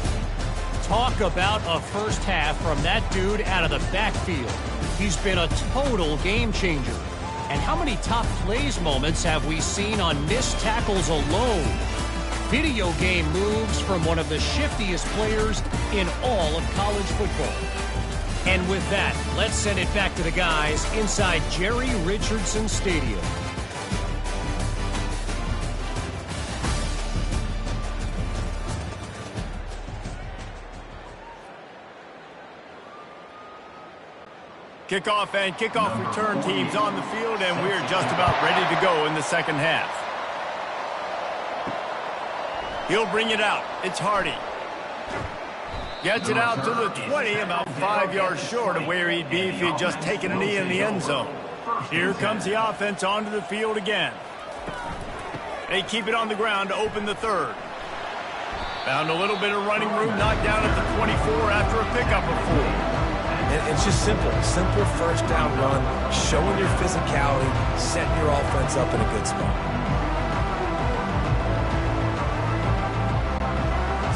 Speaker 5: Talk about a first half from that dude out of the backfield. He's been a total game changer. And how many top plays moments have we seen on missed tackles alone? Video game moves from one of the shiftiest players in all of college football. And with that, let's send it back to the guys inside Jerry Richardson Stadium.
Speaker 1: Kickoff and kickoff return teams on the field, and we're just about ready to go in the second half. He'll bring it out. It's Hardy. Gets it out to the 20, about 5 yards short of where he'd be if he'd just taken a knee in the end zone. Here comes the offense onto the field again. They keep it on the ground to open the third. Found a little bit of running room, knocked down at the 24 after a pickup of 4.
Speaker 2: And it's just simple first down run, showing your physicality, setting your offense up in a good spot.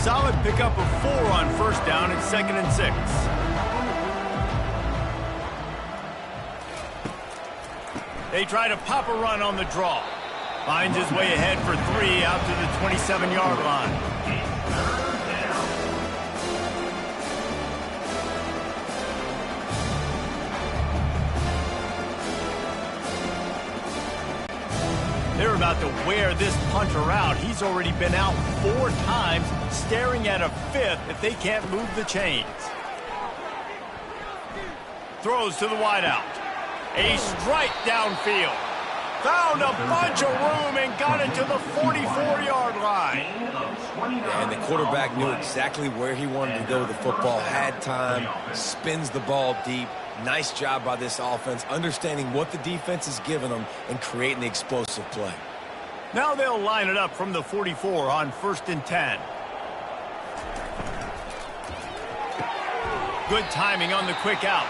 Speaker 1: Solid pickup of 4 on first down and 2nd and 6. They try to pop a run on the draw. Finds his way ahead for 3 out to the 27-yard line. They're about to wear this punter out. He's already been out 4 times, staring at a 5th if they can't move the chains. Throws to the wideout. A strike downfield. Found a bunch of room and got it to the 44-yard line.
Speaker 2: And the quarterback knew exactly where he wanted to go with the football, had time, spins the ball deep. Nice job by this offense, understanding what the defense is giving them and creating the explosive play.
Speaker 1: Now they'll line it up from the 44 on 1st and 10. Good timing on the quick out.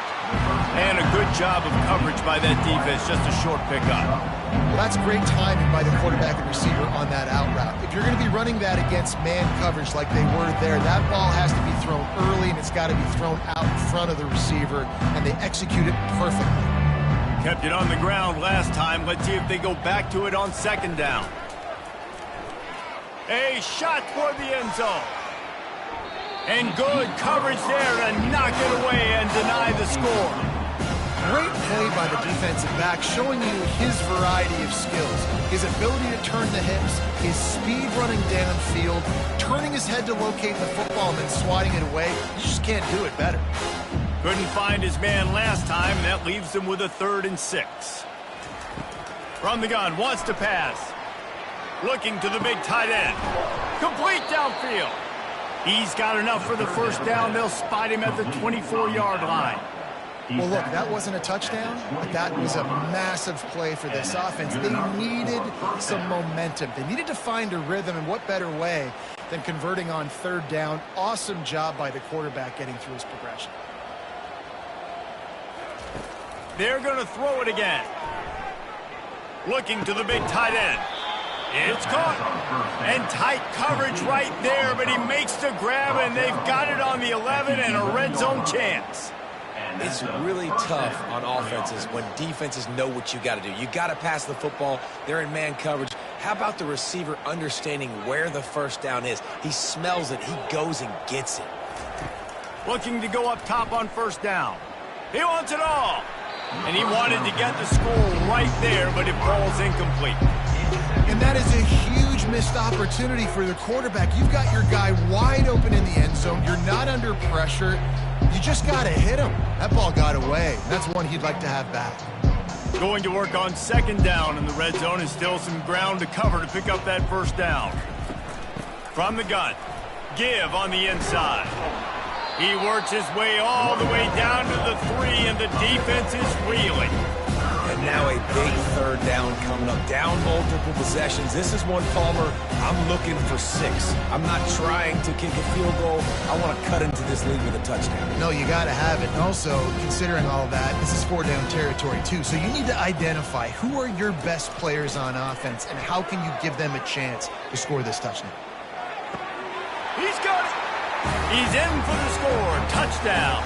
Speaker 1: And a good job of coverage by that defense, just a short pickup.
Speaker 3: Well, that's great timing by the quarterback and receiver on that out route. If you're going to be running that against man coverage like they were there, that ball has to be thrown early, and it's got to be thrown out in front of the receiver, and they execute it perfectly.
Speaker 1: Kept it on the ground last time. Let's see if they go back to it on second down. A shot toward the end zone. And good coverage there to knock it away and deny the score.
Speaker 3: Great play by the defensive back, showing you his variety of skills. His ability to turn the hips, his speed running downfield, turning his head to locate the football and then swatting it away. You just can't do it better.
Speaker 1: Couldn't find his man last time. That leaves him with a 3rd and 6. From the gun, wants to pass. Looking to the big tight end. Complete downfield. He's got enough for the first down. They'll spot him at the 24-yard line.
Speaker 3: Well, look, that wasn't a touchdown, but that was a massive play for this offense. They needed some momentum. They needed to find a rhythm, and what better way than converting on 3rd down. Awesome job by the quarterback getting through his progression.
Speaker 1: They're going to throw it again. Looking to the big tight end. It's caught. And tight coverage right there, but he makes the grab, and they've got it on the 11 and a red zone chance.
Speaker 2: It's really tough on offenses when defenses know what you got to do. You got to pass the football. They're in man coverage. How about the receiver understanding where the first down is? He smells it. He goes and gets it.
Speaker 1: Looking to go up top on first down. He wants it all. And he wanted to get the score right there, but it falls incomplete.
Speaker 3: And that is a huge missed opportunity for the quarterback. You've got your guy wide open in the end zone. You're not under pressure. You just got to hit him. That ball got away. That's one he'd like to have back.
Speaker 1: Going to work on second down in the red zone, and still some ground to cover to pick up that first down. From the gun, give on the inside. He works his way all the way down to the 3, and the defense is reeling.
Speaker 2: And now a big 3rd down coming up. Down multiple possessions. This is one, Palmer, I'm looking for 6. I'm not trying to kick a field goal. I want to cut into this lead with a touchdown.
Speaker 3: No, you got to have it. And also, considering all of that, this is 4-down territory, too. So you need to identify who are your best players on offense and how can you give them a chance to score this touchdown.
Speaker 1: He's got it. He's in for the score. Touchdown.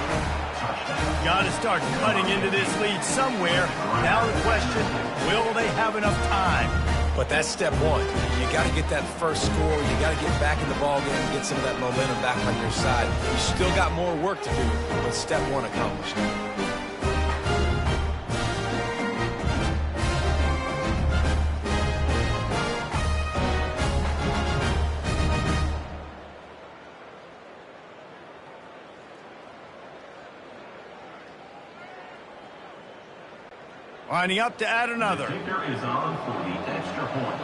Speaker 1: Got to start cutting into this lead somewhere. Now the question, will they have enough time?
Speaker 2: But that's step 1. You got to get that first score. You got to get back in the ball game and get some of that momentum back on your side. You still got more work to do, but step 1 accomplished.
Speaker 1: Lining up to add another.
Speaker 4: Kicker is on for the extra point.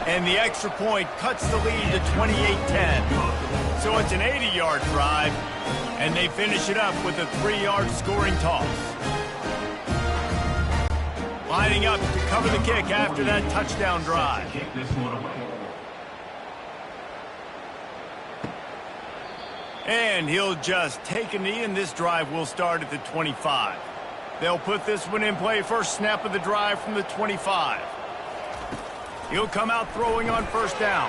Speaker 1: And the extra point cuts the lead to 28-10. So it's an 80-yard drive, and they finish it up with a 3-yard scoring toss. Lining up to cover the kick after that touchdown drive.
Speaker 4: Kick this one away.
Speaker 1: And he'll just take a knee, and this drive will start at the 25. They'll put this one in play. First snap of the drive from the 25. He'll come out throwing on first down.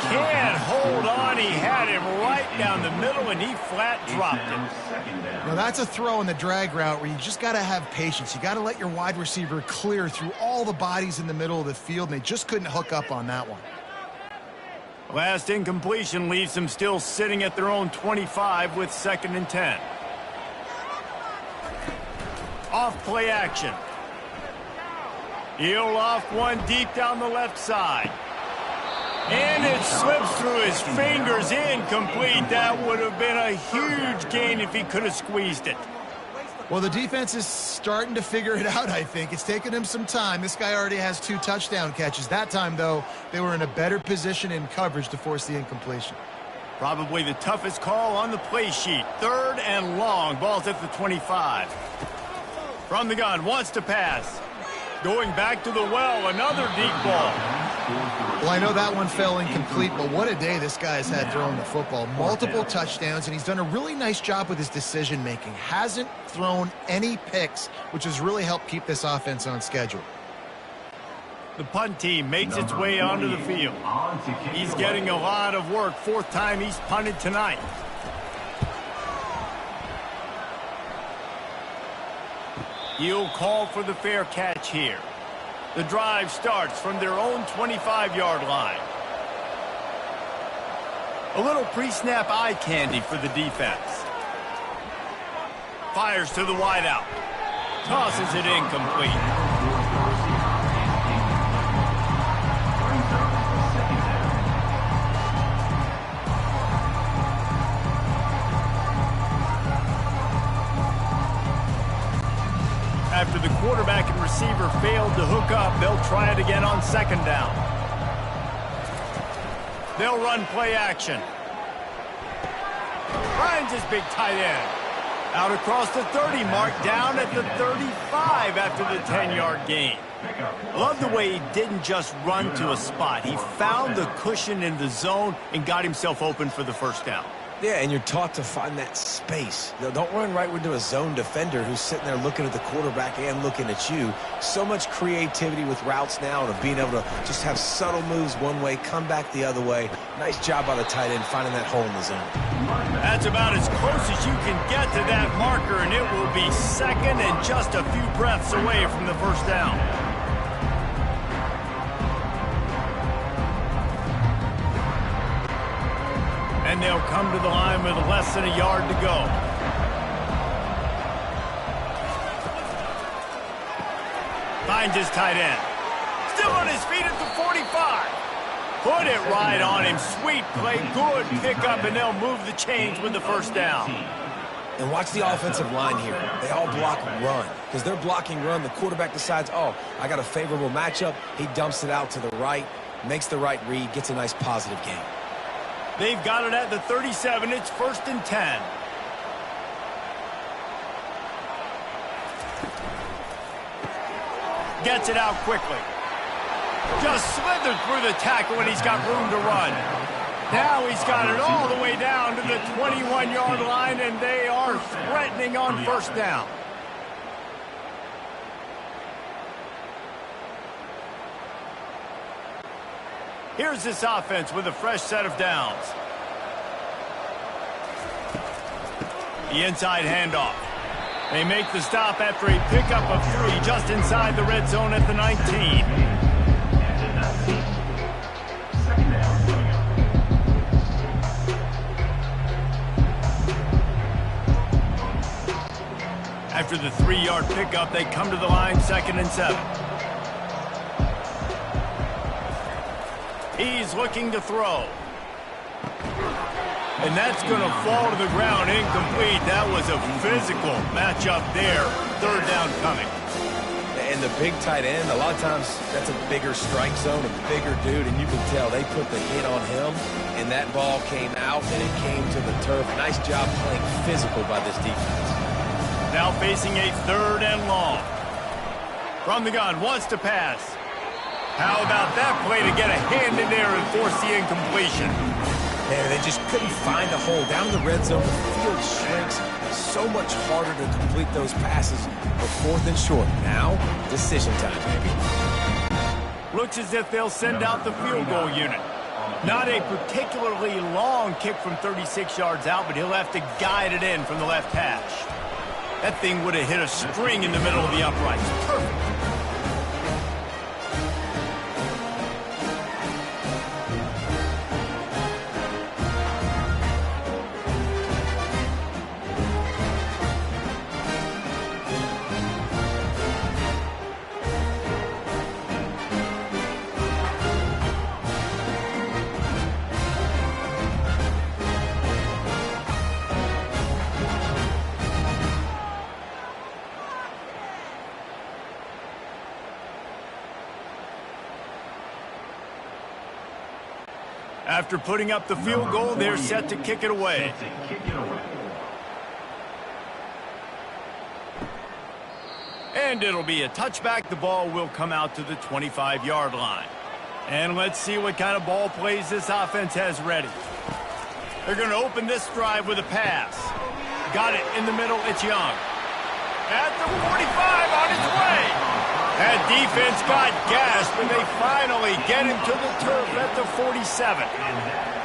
Speaker 1: Can't hold on. He had him right down the middle, and he flat dropped it.
Speaker 3: Now, that's a throw in the drag route where you just got to have patience. You got to let your wide receiver clear through all the bodies in the middle of the field, and they just couldn't hook up on that one.
Speaker 1: Last incompletion leaves them still sitting at their own 25 with 2nd and 10. Off play action. He'll off one deep down the left side. And it slips through his fingers, incomplete. That would have been a huge gain if he could have squeezed it.
Speaker 3: Well, the defense is starting to figure it out, I think. It's taken him some time. This guy already has 2 touchdown catches. That time, though, they were in a better position in coverage to force the incompletion.
Speaker 1: Probably the toughest call on the play sheet. 3rd and long. Ball's at the 25. From the gun, wants to pass. Going back to the well, another deep ball.
Speaker 3: Well, I know that one fell incomplete, but what a day this guy has had throwing the football. Multiple touchdowns, and he's done a really nice job with his decision-making. Hasn't thrown any picks, which has really helped keep this offense on schedule.
Speaker 1: The punt team makes its way onto the field. He's getting a lot of work. Fourth time he's punted tonight. He'll call for the fair catch here. The drive starts from their own 25-yard line. A little pre-snap eye candy for the defense. Fires to the wideout. Tosses it incomplete. After the quarterback and receiver failed to hook up, they'll try it again on second down. They'll run play action. Finds his big tight end. Out across the 30 mark, down at the 35 after the 10-yard gain. Love the way he didn't just run to a spot. He found the cushion in the zone and got himself open for the first down.
Speaker 2: Yeah, and you're taught to find that space. Don't run right into a zone defender who's sitting there looking at the quarterback and looking at you. So much creativity with routes now and of being able to just have subtle moves one way, come back the other way. Nice job by the tight end finding that hole in the zone.
Speaker 1: That's about as close as you can get to that marker, and it will be second and just a few breaths away from the first down. And they'll come to the line with less than a yard to go. Finds his tight end. Still on his feet at the 45. Put it right on him. Sweet play, good pickup, and they'll move the chains with the first down.
Speaker 2: And watch the offensive line here. They all block run. Because they're blocking run, the quarterback decides, oh, I got a favorable matchup. He dumps it out to the right, makes the right read, gets a nice positive gain.
Speaker 1: They've got it at the 37. It's 1st and 10. Gets it out quickly. Just slithered through the tackle and he's got room to run. Now he's got it all the way down to the 21-yard line, and they are threatening on first down. Here's this offense with a fresh set of downs. The inside handoff. They make the stop after a pickup of 3 just inside the red zone at the 19. After the 3-yard pickup, they come to the line 2nd and 7. He's looking to throw. And that's going to fall to the ground incomplete. That was a physical matchup there. 3rd down coming.
Speaker 2: And the big tight end, a lot of times that's a bigger strike zone, a bigger dude, and you can tell they put the hit on him, and that ball came out, and it came to the turf. Nice job playing physical by this defense.
Speaker 1: Now facing a 3rd and long. From the gun, wants to pass. How about that play to get a hand in there and force the incompletion?
Speaker 2: Man, they just couldn't find a hole. Down in the red zone, the field shrinks. So much harder to complete those passes. But 4th and short. Now, decision time, baby.
Speaker 1: Looks as if they'll send out the field goal unit. Not a particularly long kick from 36 yards out, but he'll have to guide it in from the left hash. That thing would have hit a string in the middle of the uprights. Perfect. After putting up the field goal, they're set to kick it away. And it'll be a touchback. The ball will come out to the 25-yard line. And let's see what kind of ball plays this offense has ready. They're going to open this drive with a pass. Got it in the middle. It's Young. At the 45 on its way. That defense got gashed, but they finally get him to the turf at the 47.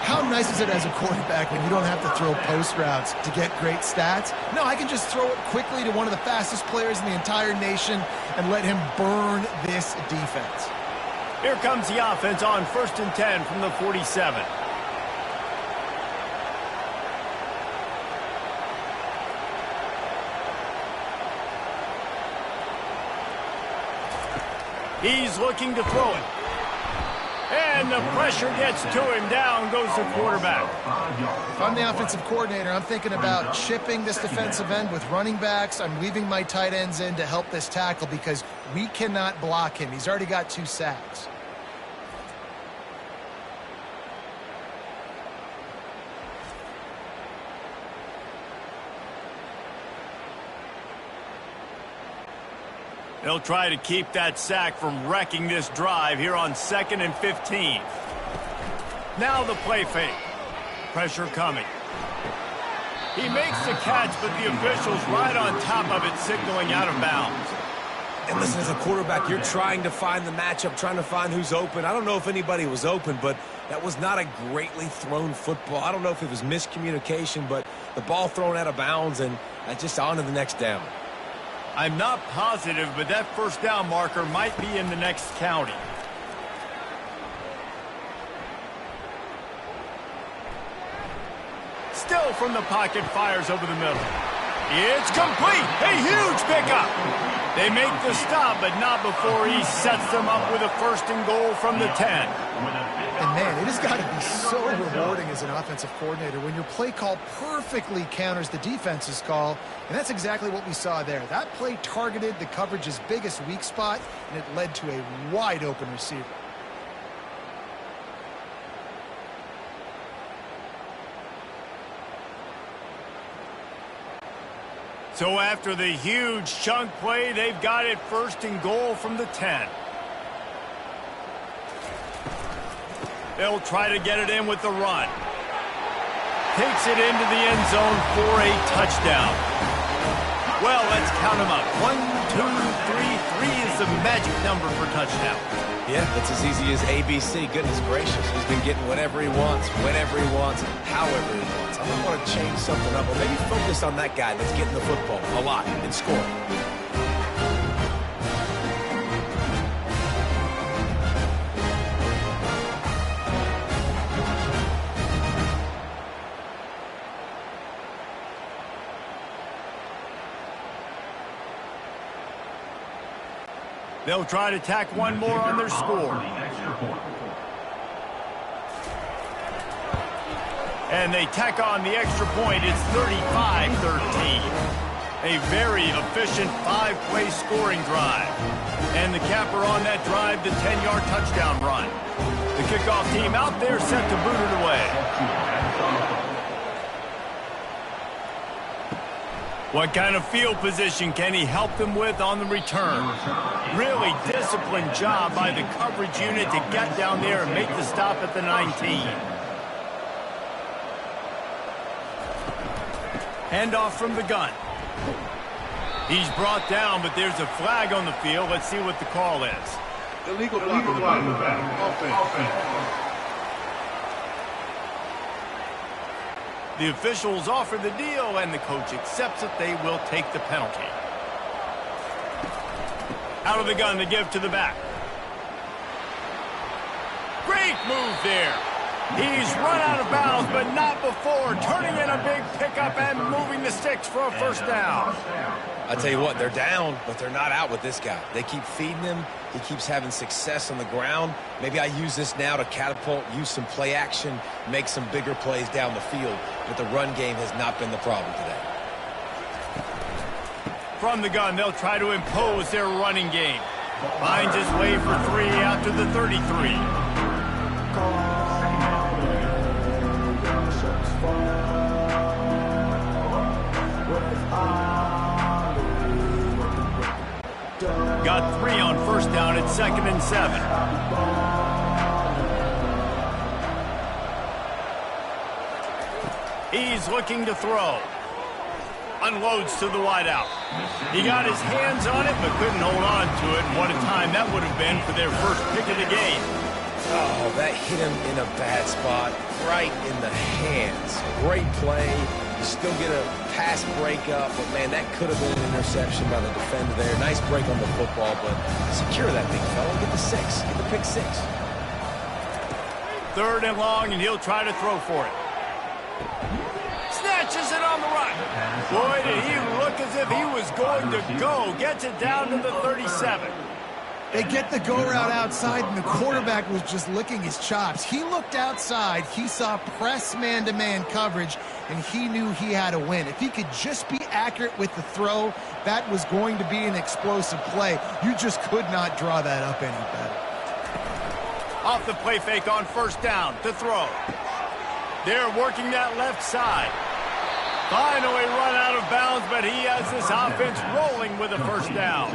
Speaker 3: How nice is it as a quarterback when you don't have to throw post routes to get great stats? No, I can just throw it quickly to one of the fastest players in the entire nation and let him burn this defense.
Speaker 1: Here comes the offense on 1st and 10 from the 47. He's looking to throw it. And the pressure gets to him. Down goes the quarterback.
Speaker 3: If I'm the offensive coordinator, I'm thinking about chipping this defensive end with running backs. I'm leaving my tight ends in to help this tackle because we cannot block him. He's already got 2 sacks.
Speaker 1: They'll try to keep that sack from wrecking this drive here on 2nd and 15. Now the play fake. Pressure coming. He makes the catch, but the official's right on top of it, signaling out of bounds.
Speaker 2: And listen, as a quarterback, you're trying to find the matchup, trying to find who's open. I don't know if anybody was open, but that was not a greatly thrown football. I don't know if it was miscommunication, but the ball thrown out of bounds and just on to the next down.
Speaker 1: I'm not positive, but that first down marker might be in the next county. Still from the pocket, fires over the middle. It's complete. A huge pickup. They make the stop, but not before he sets them up with a 1st and goal from the 10.
Speaker 3: And man, it has got to be so rewarding as an offensive coordinator when your play call perfectly counters the defense's call, and that's exactly what we saw there. That play targeted the coverage's biggest weak spot, and it led to a wide-open receiver.
Speaker 1: So after the huge chunk play, they've got it 1st and goal from the 10. They'll try to get it in with the run. Takes it into the end zone for a touchdown. Well, let's count them up. 1, 2, 3. 3 is the magic number for touchdown.
Speaker 2: Yeah, it's as easy as ABC. Goodness gracious. He's been getting whatever he wants, whenever he wants, however he wants. I don't want to change something up, or maybe focus on that guy that's getting the football a lot and scoring.
Speaker 1: They'll try to tack one more on their score. And they tack on the extra point. It's 35-13. A very efficient 5-play scoring drive. And the capper on that drive, the 10-yard touchdown run. The kickoff team out there set to boot it away. What kind of field position can he help them with on the return? Really disciplined job by the coverage unit to get down there and make the stop at the 19. Handoff from the gun. He's brought down, but there's a flag on the field. Let's see what the call is.
Speaker 4: Illegal block on the back. Offense.
Speaker 1: The officials offer the deal, and the coach accepts it. They will take the penalty. Out of the gun to give to the back. Great move there. He's run out of bounds, but not before turning in a big pickup and moving the sticks for a 1st down.
Speaker 2: I tell you what, they're down, but they're not out with this guy. They keep feeding him. He keeps having success on the ground. Maybe I use this now to catapult, use some play action, make some bigger plays down the field. But the run game has not been the problem today.
Speaker 1: From the gun, they'll try to impose their running game. Finds his way for 3 out to the 33. Got 3 on 1st down at 2nd and 7. He's looking to throw. Unloads to the wideout. He got his hands on it, but couldn't hold on to it. And what a time that would have been for their first pick of the game.
Speaker 2: Oh, that hit him in a bad spot, right in the hands. Great play. You still get a pass breakup, but, man, that could have been an interception by the defender there. Nice break on the football, but secure that big fella. Get the 6. Get the pick 6.
Speaker 1: 3rd and long, and he'll try to throw for it. Snatches it on the run. Boy, did he look as if he was going to go. Gets it down to the 37.
Speaker 3: They get the go route outside, and the quarterback was just licking his chops. He looked outside. He saw press man-to-man coverage, and he knew he had to win. If he could just be accurate with the throw, that was going to be an explosive play. You just could not draw that up any better.
Speaker 1: Off the play fake on 1st down to throw. They're working that left side. Finally run out of bounds, but he has this offense rolling with a 1st down.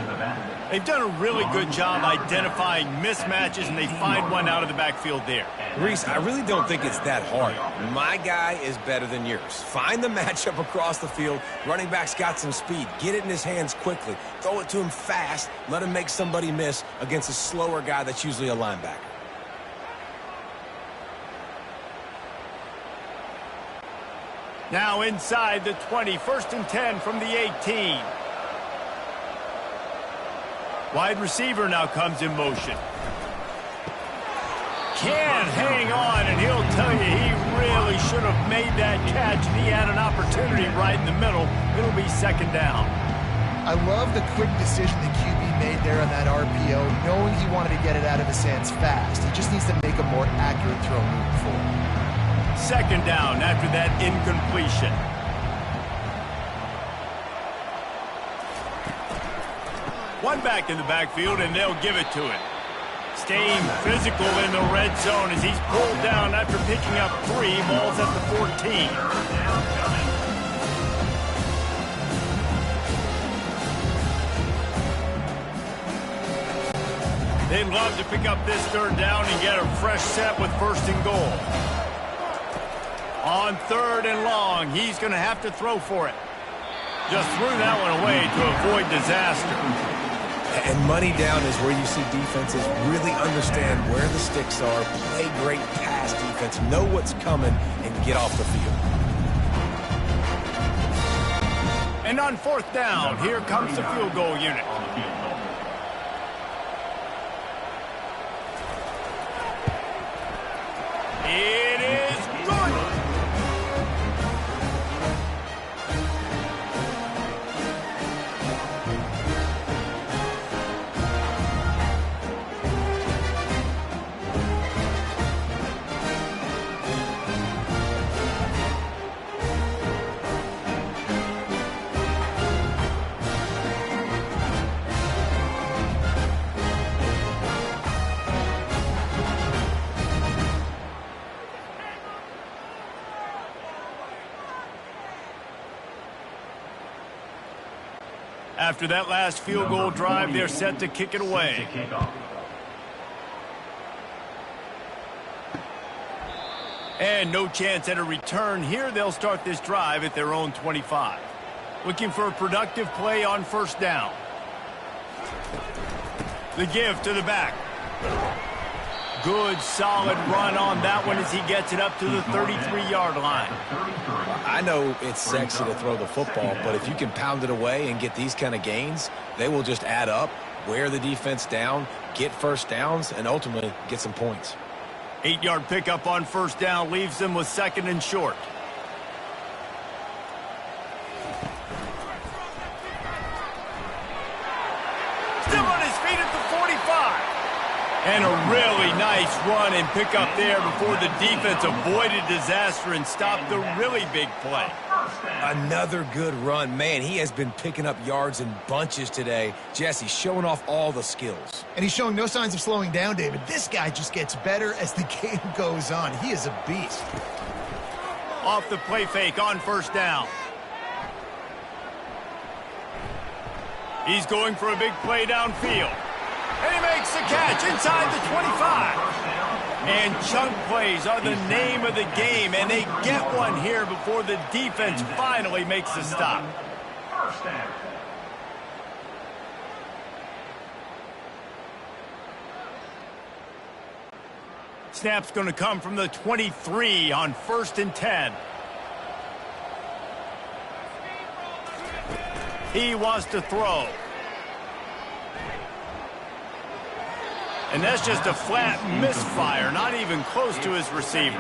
Speaker 1: They've done a really good job identifying mismatches, and they find one out of the backfield there.
Speaker 2: Reese, I really don't think it's that hard. My guy is better than yours. Find the matchup across the field. Running back's got some speed. Get it in his hands quickly. Throw it to him fast. Let him make somebody miss against a slower guy that's usually a linebacker.
Speaker 1: Now inside the 20, 1st and 10 from the 18. Wide receiver now comes in motion. Can't hang on, and he'll tell you he really should have made that catch, and he had an opportunity right in the middle. It'll be 2nd down.
Speaker 3: I love the quick decision the QB made there on that RPO, knowing he wanted to get it out of his hands fast. He just needs to make a more accurate throw moving forward.
Speaker 1: 2nd down after that incompletion. One back in the backfield, and they'll give it to him. Staying physical in the red zone as he's pulled down after picking up 3. Ball's at the 14. They'd love to pick up this 3rd down and get a fresh set with 1st and goal. On 3rd and long, he's going to have to throw for it. Just threw that one away to avoid disaster.
Speaker 2: And money down is where you see defenses really understand where the sticks are, play great pass defense, know what's coming, and get off the field.
Speaker 1: And on 4th down, here comes the field goal unit. It is good. After that last field goal drive, they're set to kick it away. And no chance at a return here. They'll start this drive at their own 25. Looking for a productive play on 1st down. The give to the back. Good, solid run on that one as he gets it up to the 33-yard line.
Speaker 2: I know it's sexy to throw the football, but if you can pound it away and get these kind of gains, they will just add up, wear the defense down, get 1st downs, and ultimately get some points.
Speaker 1: 8-yard pickup on 1st down leaves them with 2nd and short. Still on his feet at the 45. And a really nice run and pickup there before the defense avoided disaster and stopped the really big play.
Speaker 2: Another good run. Man, he has been picking up yards in bunches today. Jesse showing off all the skills.
Speaker 3: And he's showing no signs of slowing down, David. This guy just gets better as the game goes on. He is a beast.
Speaker 1: Off the play fake on 1st down. He's going for a big play downfield. And he makes the catch inside the 25. And chunk plays are the name of the game, and they get one here before the defense finally makes a stop.
Speaker 4: First down.
Speaker 1: Snap's going to come from the 23 on 1st and 10. He wants to throw. And that's just a flat misfire, not even close to his receiver.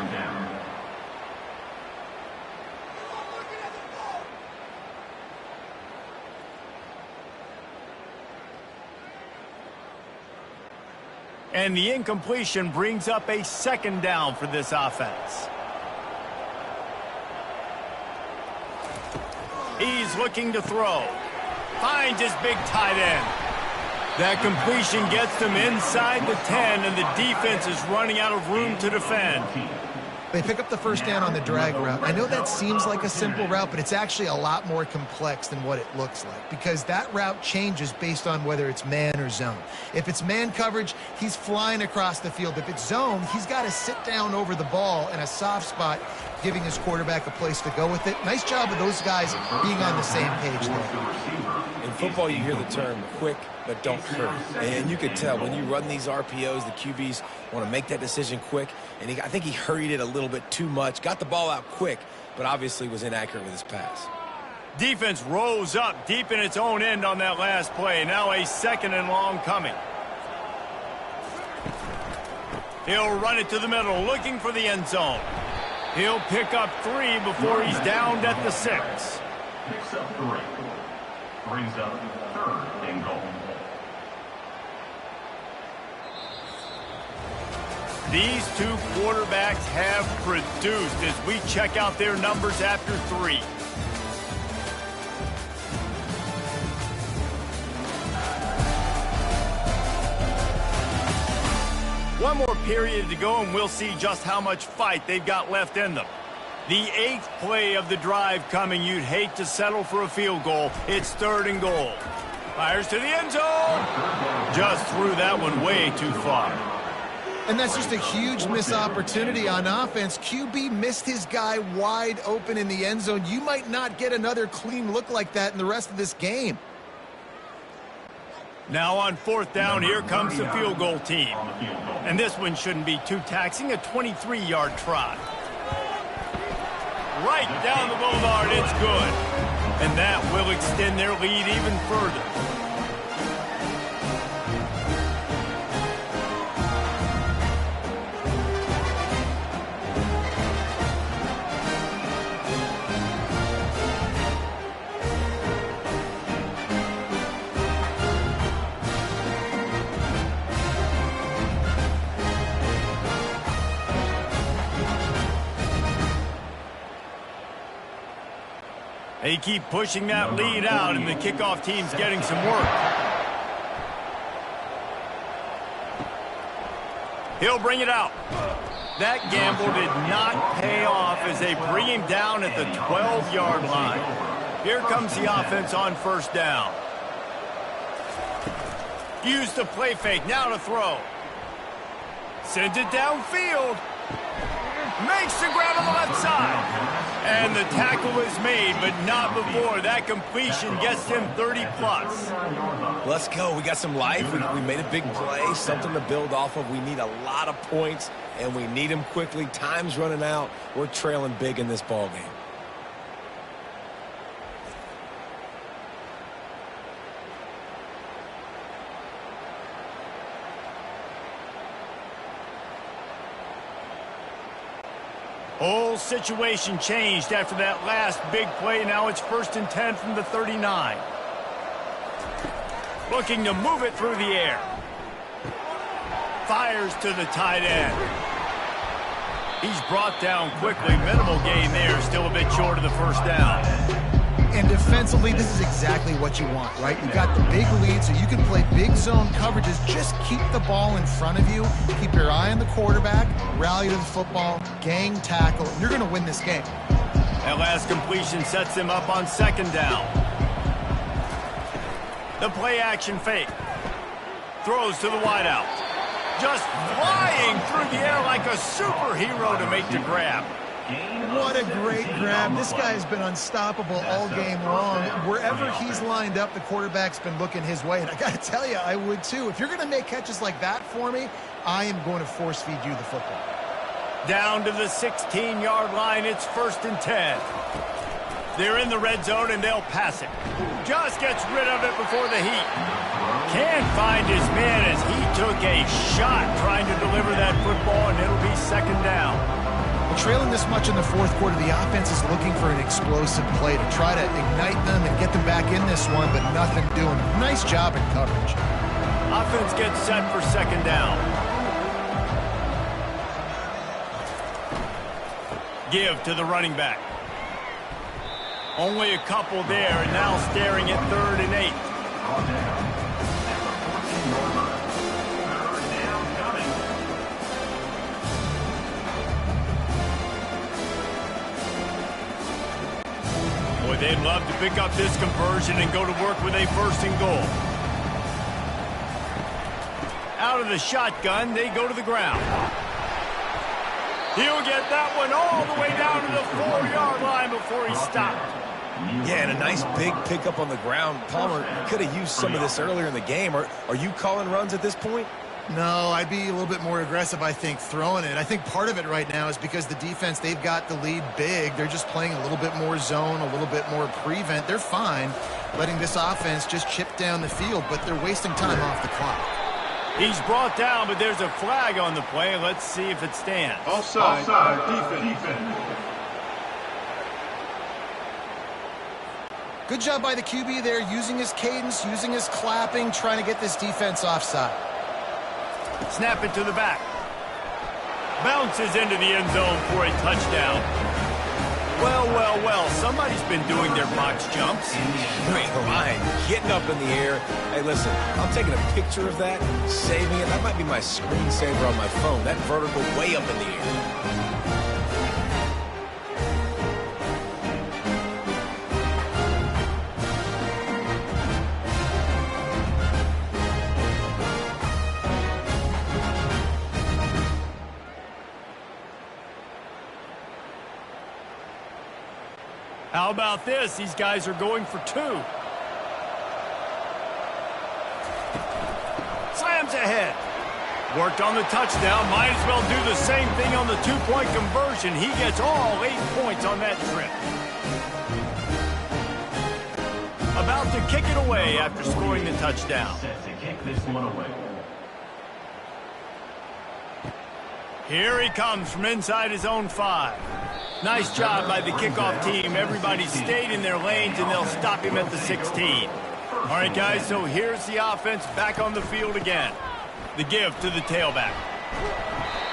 Speaker 1: And the incompletion brings up a 2nd down for this offense. He's looking to throw. Finds his big tight end. That completion gets them inside the 10, and the defense is running out of room to defend.
Speaker 3: They pick up the 1st down on the drag route. I know that seems like a simple route, but it's actually a lot more complex than what it looks like, because that route changes based on whether it's man or zone. If it's man coverage, he's flying across the field. If it's zone, he's got to sit down over the ball in a soft spot, giving his quarterback a place to go with it. Nice job of those guys being on the same page there.
Speaker 2: In football, you hear the term quick but don't hurry. And you can tell when you run these RPOs, the QBs want to make that decision quick. And I think he hurried it a little bit too much. Got the ball out quick, but obviously was inaccurate with his pass.
Speaker 1: Defense rose up deep in its own end on that last play. Now a 2nd and long coming. He'll run it to the middle, looking for the end zone. He'll pick up 3 before he's downed at the 6.
Speaker 4: Picks up 3. Brings up 3rd and goal.
Speaker 1: These two quarterbacks have produced as we check out their numbers after 3. One more period to go, and we'll see just how much fight they've got left in them. The 8th play of the drive coming. You'd hate to settle for a field goal. It's 3rd and goal. Fires to the end zone. Just threw that one way too far.
Speaker 3: And that's just a huge missed opportunity on offense. QB missed his guy wide open in the end zone. You might not get another clean look like that in the rest of this game.
Speaker 1: Now on 4th down, here comes the field goal team. And this one shouldn't be too taxing, a 23-yard try. Right down the boulevard, it's good. And that will extend their lead even further. They keep pushing that lead out, and the kickoff team's getting some work. He'll bring it out. That gamble did not pay off as they bring him down at the 12-yard line. Here comes the offense on 1st down. Use the play fake, now to throw. Sends it downfield. Makes the grab on the left side. And the tackle is made, but not before. That completion gets him 30-plus.
Speaker 2: Let's go. We got some life. We made a big play, something to build off of. We need a lot of points, and we need them quickly. Time's running out. We're trailing big in this ball game.
Speaker 1: Whole situation changed after that last big play. Now it's 1st and 10 from the 39. Looking to move it through the air. Fires to the tight end. He's brought down quickly. Minimal gain there. Still a bit short of the 1st down.
Speaker 3: And defensively, this is exactly what you want, right? You've got the big lead, so you can play big zone coverages. Just keep the ball in front of you. Keep your eye on the quarterback. Rally to the football. Gang tackle. You're going to win this game.
Speaker 1: That last completion sets him up on 2nd down. The play action fake. Throws to the wideout. Just flying through the air like a superhero to make the grab.
Speaker 3: What a great grab. This guy has been unstoppable all game long. Wherever he's lined up, the quarterback's been looking his way. And I got to tell you, I would too. If you're going to make catches like that for me, I am going to force feed you the football.
Speaker 1: Down to the 16-yard line. It's 1st and 10. They're in the red zone, and they'll pass it. Just gets rid of it before the heat. Can't find his man as he took a shot trying to deliver that football, and it'll be 2nd down.
Speaker 3: Well, trailing this much in the 4th quarter, the offense is looking for an explosive play to try to ignite them and get them back in this one, but nothing doing. Nice job in coverage.
Speaker 1: Offense gets set for 2nd down. Give to the running back. Only a couple there, and now staring at 3rd and 8. Boy, they'd love to pick up this conversion and go to work with a 1st and goal. Out of the shotgun, they go to the ground. He'll get that one all the way down to the 4-yard line before he stopped.
Speaker 2: Yeah, and a nice big pickup on the ground. Palmer could have used some of this earlier in the game. Are you calling runs at this point?
Speaker 3: No, I'd be a little bit more aggressive, I think, throwing it. I think part of it right now is because the defense, they've got the lead big. They're just playing a little bit more zone, a little bit more prevent. They're fine letting this offense just chip down the field, but they're wasting time off the clock.
Speaker 1: He's brought down, but there's a flag on the play. Let's see if it stands.
Speaker 4: Offside. Defense.
Speaker 3: Good job by the QB there, using his cadence, using his clapping, trying to get this defense offside.
Speaker 1: Snap it to the back. Bounces into the end zone for a touchdown. Well, somebody's been doing their box jumps.
Speaker 2: You ain't lying. Getting up in the air. Hey, listen, I'm taking a picture of that, saving it. That might be my screensaver on my phone. That vertical way up in the air.
Speaker 1: How about this? These guys are going for 2. Slams ahead. Worked on the touchdown. Might as well do the same thing on the 2-point conversion. He gets all 8 points on that trip. About to kick it away after scoring the touchdown.
Speaker 4: Set to kick this one away.
Speaker 1: Here he comes from inside his own 5. Nice job by the kickoff team. Everybody stayed in their lanes, and they'll stop him at the 16. All right, guys, so here's the offense back on the field again. The give to the tailback.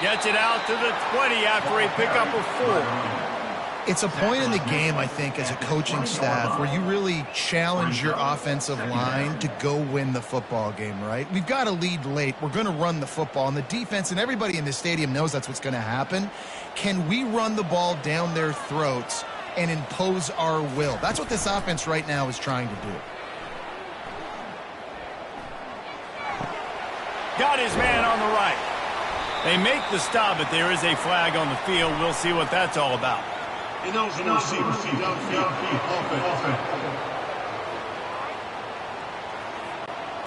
Speaker 1: Gets it out to the 20 after a pickup of 4.
Speaker 3: It's a point in the game, I think, as a coaching staff where you really challenge your offensive line to go win the football game, right? We've got a lead late. We're going to run the football, and the defense and everybody in the stadium knows that's what's going to happen. Can we run the ball down their throats and impose our will? That's what this offense right now is trying to do.
Speaker 1: Got his man on the right. They make the stop, but there is a flag on the field. We'll see what that's all about.
Speaker 4: And those receivers,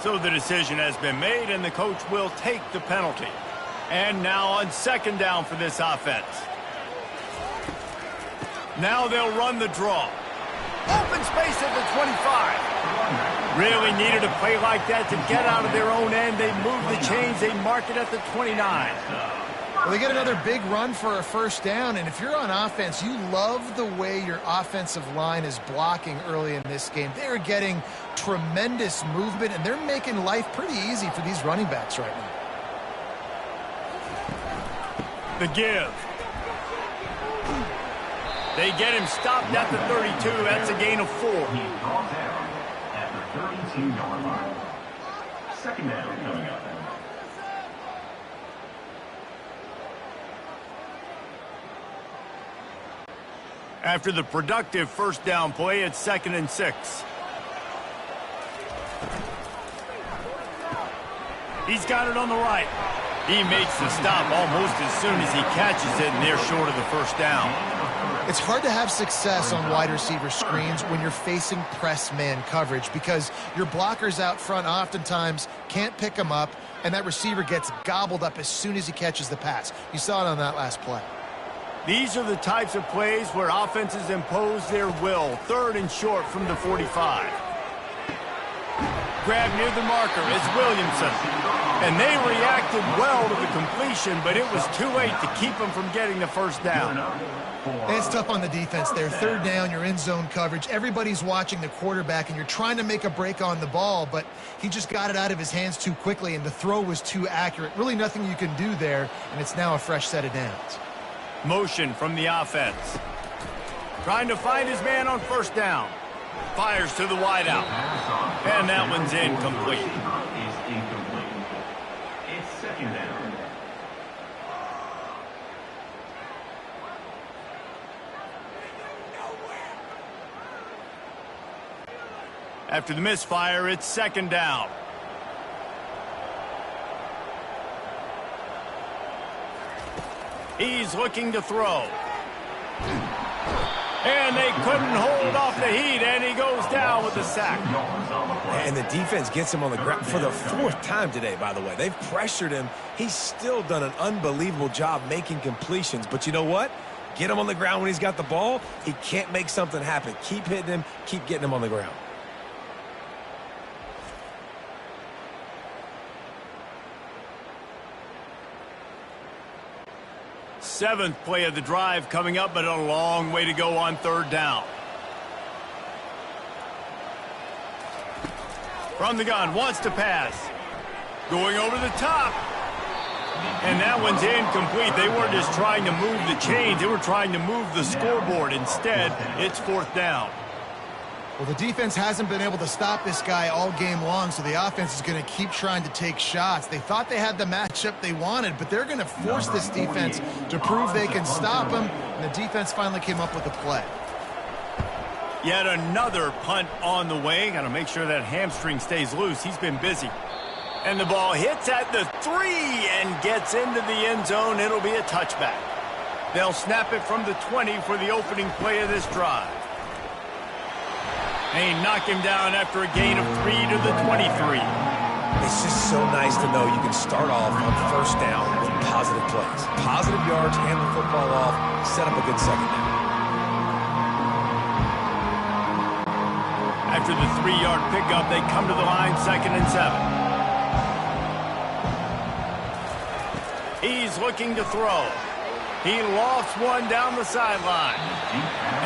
Speaker 1: So the decision has been made, and the coach will take the penalty. And now on 2nd down for this offense. Now they'll run the draw. Open space at the 25. Really needed a play like that to get out of their own end. They move the chains. They mark it at the 29.
Speaker 3: Well, they get another big run for a 1st down, and if you're on offense, you love the way your offensive line is blocking early in this game. They're getting tremendous movement, and they're making life pretty easy for these running backs right now.
Speaker 1: The give. They get him stopped at the 32. That's a gain of 4.
Speaker 4: He's brought down at the 32-yard line. 2nd down coming up.
Speaker 1: After the productive 1st down play, it's 2nd and 6. He's got it on the right. He makes the stop almost as soon as he catches it, and they're short of the first down.
Speaker 3: It's hard to have success on wide receiver screens when you're facing press man coverage because your blockers out front oftentimes can't pick them up, and that receiver gets gobbled up as soon as he catches the pass. You saw it on that last play.
Speaker 1: These are the types of plays where offenses impose their will. 3rd and short from the 45. Grab near the marker is Williamson. And they reacted well to the completion, but it was too late to keep them from getting the first down.
Speaker 3: And it's tough on the defense there. 3rd down, you're in zone coverage. Everybody's watching the quarterback, and you're trying to make a break on the ball, but he just got it out of his hands too quickly, and the throw was too accurate. Really nothing you can do there, and it's now a fresh set of downs.
Speaker 1: Motion from the offense. Trying to find his man on first down. Fires to the wideout. And that one's incomplete.
Speaker 4: It's 2nd down.
Speaker 1: After the misfire, it's 2nd down. He's looking to throw. And they couldn't hold off the heat, and he goes down with a sack.
Speaker 2: And the defense gets him on the ground for the 4th time today, by the way. They've pressured him. He's still done an unbelievable job making completions. But you know what? Get him on the ground when he's got the ball. He can't make something happen. Keep hitting him. Keep getting him on the ground.
Speaker 1: Seventh play of the drive coming up, but a long way to go on 3rd down. From the gun, wants to pass. Going over the top. And that one's incomplete. They weren't just trying to move the chains. They were trying to move the scoreboard. Instead, it's 4th down.
Speaker 3: Well, the defense hasn't been able to stop this guy all game long, so the offense is going to keep trying to take shots. They thought they had the matchup they wanted, but they're going to force this defense to prove they can stop him, and the defense finally came up with a play.
Speaker 1: Yet another punt on the way. Got to make sure that hamstring stays loose. He's been busy. And the ball hits at the 3 and gets into the end zone. It'll be a touchback. They'll snap it from the 20 for the opening play of this drive. They knock him down after a gain of 3 to the 23.
Speaker 2: It's just so nice to know you can start off on 1st down with positive plays. Positive yards, hand the football off, set up a good 2nd down.
Speaker 1: After the 3-yard pickup, they come to the line 2nd and 7. He's looking to throw. He lofts one down the sideline.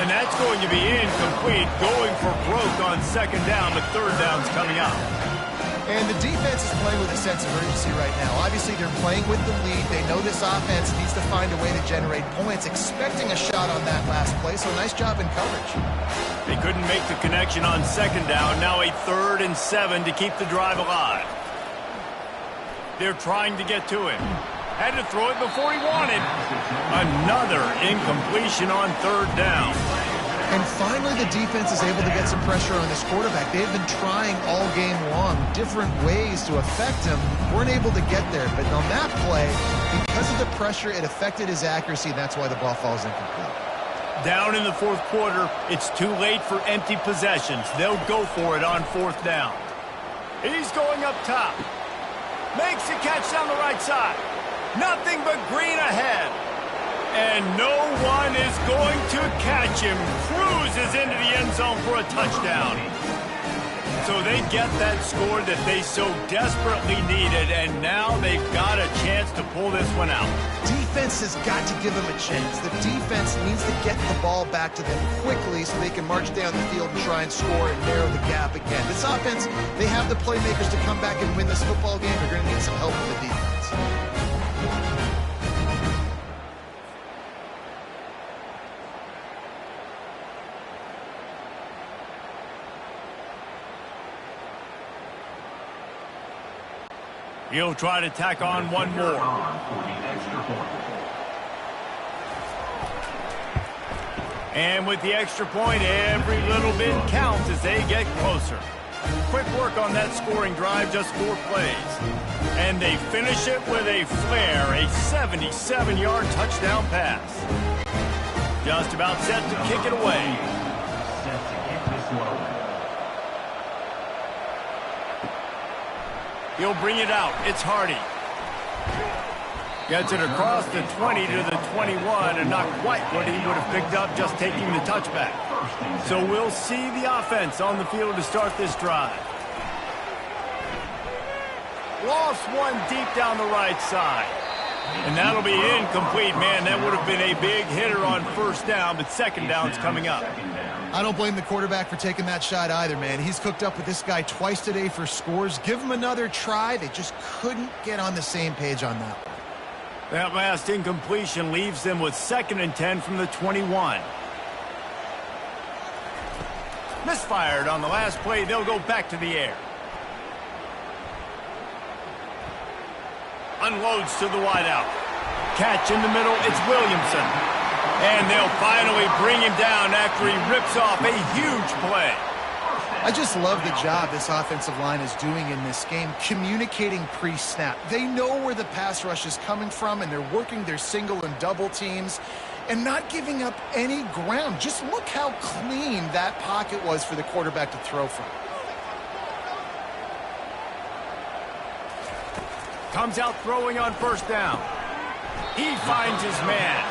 Speaker 1: And that's going to be incomplete, going for broke on 2nd down, but 3rd down's coming up.
Speaker 3: And the defense is playing with a sense of urgency right now. Obviously, they're playing with the lead. They know this offense needs to find a way to generate points, expecting a shot on that last play, so nice job in coverage.
Speaker 1: They couldn't make the connection on 2nd down. Now a 3rd and 7 to keep the drive alive. They're trying to get to him. Had to throw it before he wanted. Another incompletion on 3rd down.
Speaker 3: And finally, the defense is able to get some pressure on this quarterback. They've been trying all game long different ways to affect him. Weren't able to get there. But on that play, because of the pressure, it affected his accuracy, and that's why the ball falls incomplete.
Speaker 1: Down in the 4th quarter, it's too late for empty possessions. They'll go for it on 4th down. He's going up top. Makes the catch down the right side. Nothing but green ahead. And no one is going to catch him. Cruises into the end zone for a touchdown. So they get that score that they so desperately needed, and now they've got a chance to pull this one out.
Speaker 3: Defense has got to give them a chance. The defense needs to get the ball back to them quickly so they can march down the field and try and score and narrow the gap again. This offense, they have the playmakers to come back and win this football game. They're going to need some help from the defense.
Speaker 1: He'll try to tack on one more. And with the extra point, every little bit counts as they get closer. quick work on that scoring drive, just 4 plays. And they finish it with a flair, a 77-yard touchdown pass. Just about set to kick it away.
Speaker 4: Set to kick this one away.
Speaker 1: He'll bring it out. It's Hardy. Gets it across the 20 to the 21, and not quite what he would have picked up just taking the touchback. So we'll see the offense on the field to start this drive. Lost one deep down the right side. And that'll be incomplete. Man, that would have been a big hitter on first down, but second down's coming up.
Speaker 3: I don't blame the quarterback for taking that shot either, man. He's cooked up with this guy twice today for scores. Give him another try. They just couldn't get on the same page on that one.
Speaker 1: That last incompletion leaves them with 2nd and 10 from the 21. Misfired on the last play. They'll go back to the air. Unloads to the wideout. Catch in the middle. It's Williamson. And they'll finally bring him down after he rips off a huge play.
Speaker 3: I just love the job this offensive line is doing in this game, communicating pre-snap. They know where the pass rush is coming from, and they're working their single and double teams and not giving up any ground. Just look how clean that pocket was for the quarterback to throw from.
Speaker 1: Comes out throwing on first down. He finds his man.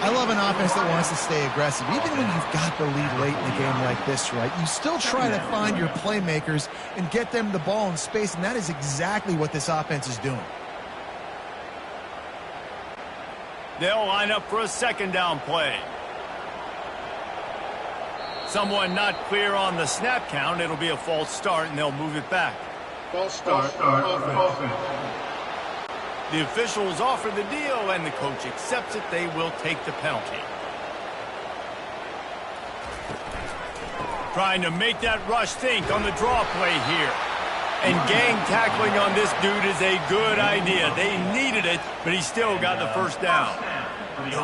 Speaker 3: I love an offense that wants to stay aggressive. Even when you've got the lead late in a game like this, right, you still try to find your playmakers and get them the ball in space, and that is exactly what this offense is doing.
Speaker 1: They'll line up for a 2nd down play. Someone not clear on the snap count. It'll be a false start, and they'll move it back.
Speaker 6: False start. Offense.
Speaker 1: The officials offer the deal, and the coach accepts it. They will take the penalty. Trying to make that rush think on the draw play here. And gang tackling on this dude is a good idea. They needed it, but he still got the first down.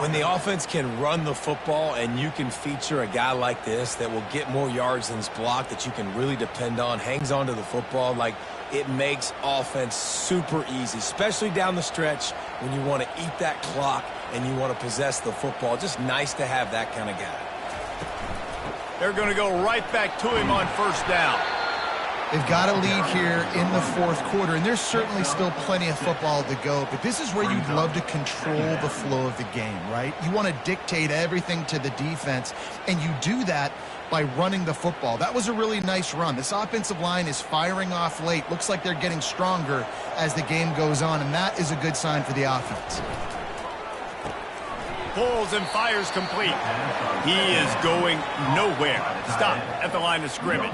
Speaker 2: When the offense can run the football and you can feature a guy like this that will get more yards than his block, that you can really depend on, hangs on to the football, like, it makes offense super easy, especially down the stretch when you want to eat that clock and you want to possess the football. Just nice to have that kind of guy.
Speaker 1: They're going to go right back to him on first down.
Speaker 3: They've got a lead here in the 4th quarter, and there's certainly still plenty of football to go, but this is where you'd love to control the flow of the game, right? You want to dictate everything to the defense, and you do that by running the football. That was a really nice run. This offensive line is firing off late. Looks like they're getting stronger as the game goes on, and that is a good sign for the offense.
Speaker 1: Pulls and fires complete. He is going nowhere. Stop at the line of scrimmage.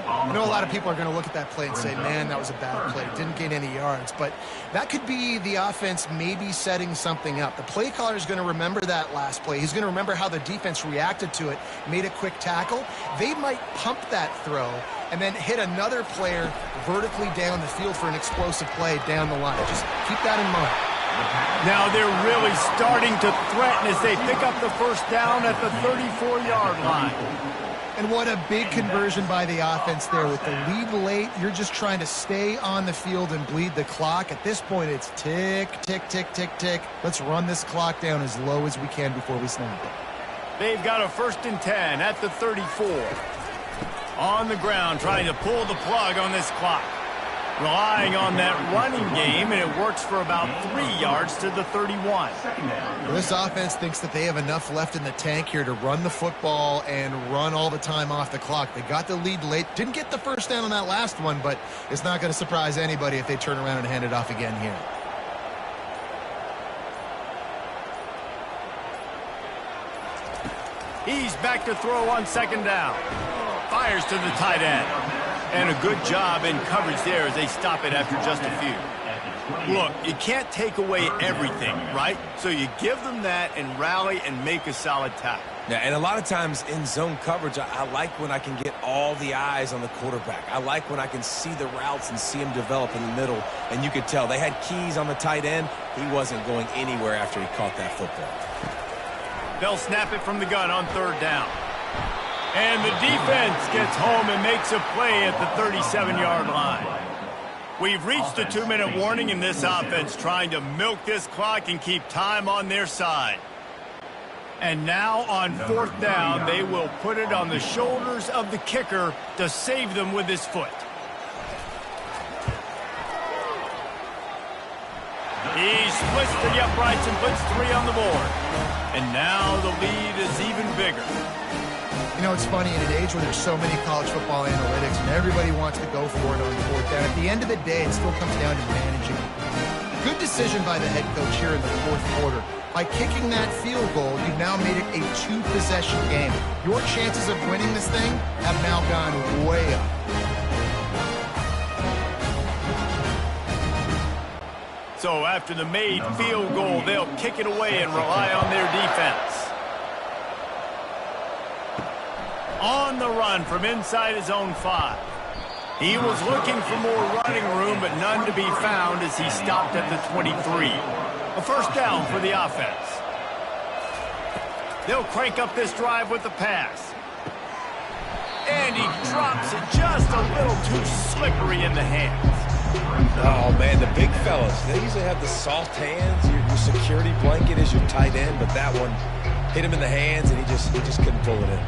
Speaker 3: I know a lot of people are going to look at that play and say, man, that was a bad play. Didn't gain any yards. But that could be the offense maybe setting something up. The play caller is going to remember that last play. He's going to remember how the defense reacted to it, made a quick tackle. They might pump that throw and then hit another player vertically down the field for an explosive play down the line. Just keep that in mind.
Speaker 1: Now they're really starting to threaten as they pick up the first down at the 34-yard line.
Speaker 3: And what a big conversion by the offense there. With the lead late, you're just trying to stay on the field and bleed the clock. At this point, it's tick, tick, tick, tick, tick. Let's run this clock down as low as we can before we snap it.
Speaker 1: They've got a 1st and 10 at the 34. On the ground, trying to pull the plug on this clock. Relying on that running game, and it works for about 3 yards to the 31.
Speaker 3: Well, this offense thinks that they have enough left in the tank here to run the football and run all the time off the clock. They got the lead late. Didn't get the first down on that last one, but it's not going to surprise anybody if they turn around and hand it off again here.
Speaker 1: He's back to throw on 2nd down. Fires to the tight end. And a good job in coverage there as they stop it after just a few. Look, you can't take away everything, right? So you give them that and rally and make a solid tackle.
Speaker 2: Yeah, and a lot of times in zone coverage, I like when I can get all the eyes on the quarterback. I like when I can see the routes and see him develop in the middle. And you could tell they had keys on the tight end. He wasn't going anywhere after he caught that football.
Speaker 1: They'll snap it from the gun on 3rd down. And the defense gets home and makes a play at the 37-yard line. We've reached the 2-minute warning in this offense, trying to milk this clock and keep time on their side. And now on 4th down, they will put it on the shoulders of the kicker to save them with his foot. He splits the uprights and puts 3 on the board. And now the lead is even bigger.
Speaker 3: You know, it's funny, in an age where there's so many college football analytics and everybody wants to go for it on 4th down, at the end of the day, it still comes down to managing. Good decision by the head coach here in the 4th quarter. By kicking that field goal, you've now made it a 2-possession game. Your chances of winning this thing have now gone way up.
Speaker 1: So after the made field goal, they'll kick it away and rely on their defense. On the run from inside his own 5. He was looking for more running room, but none to be found as he stopped at the 23. A first down for the offense. They'll crank up this drive with the pass. And he drops it just a little too slippery in the hands.
Speaker 2: Oh, man, the big fellas, they usually have the soft hands. Your security blanket is your tight end, but that one hit him in the hands, and he just couldn't pull it in.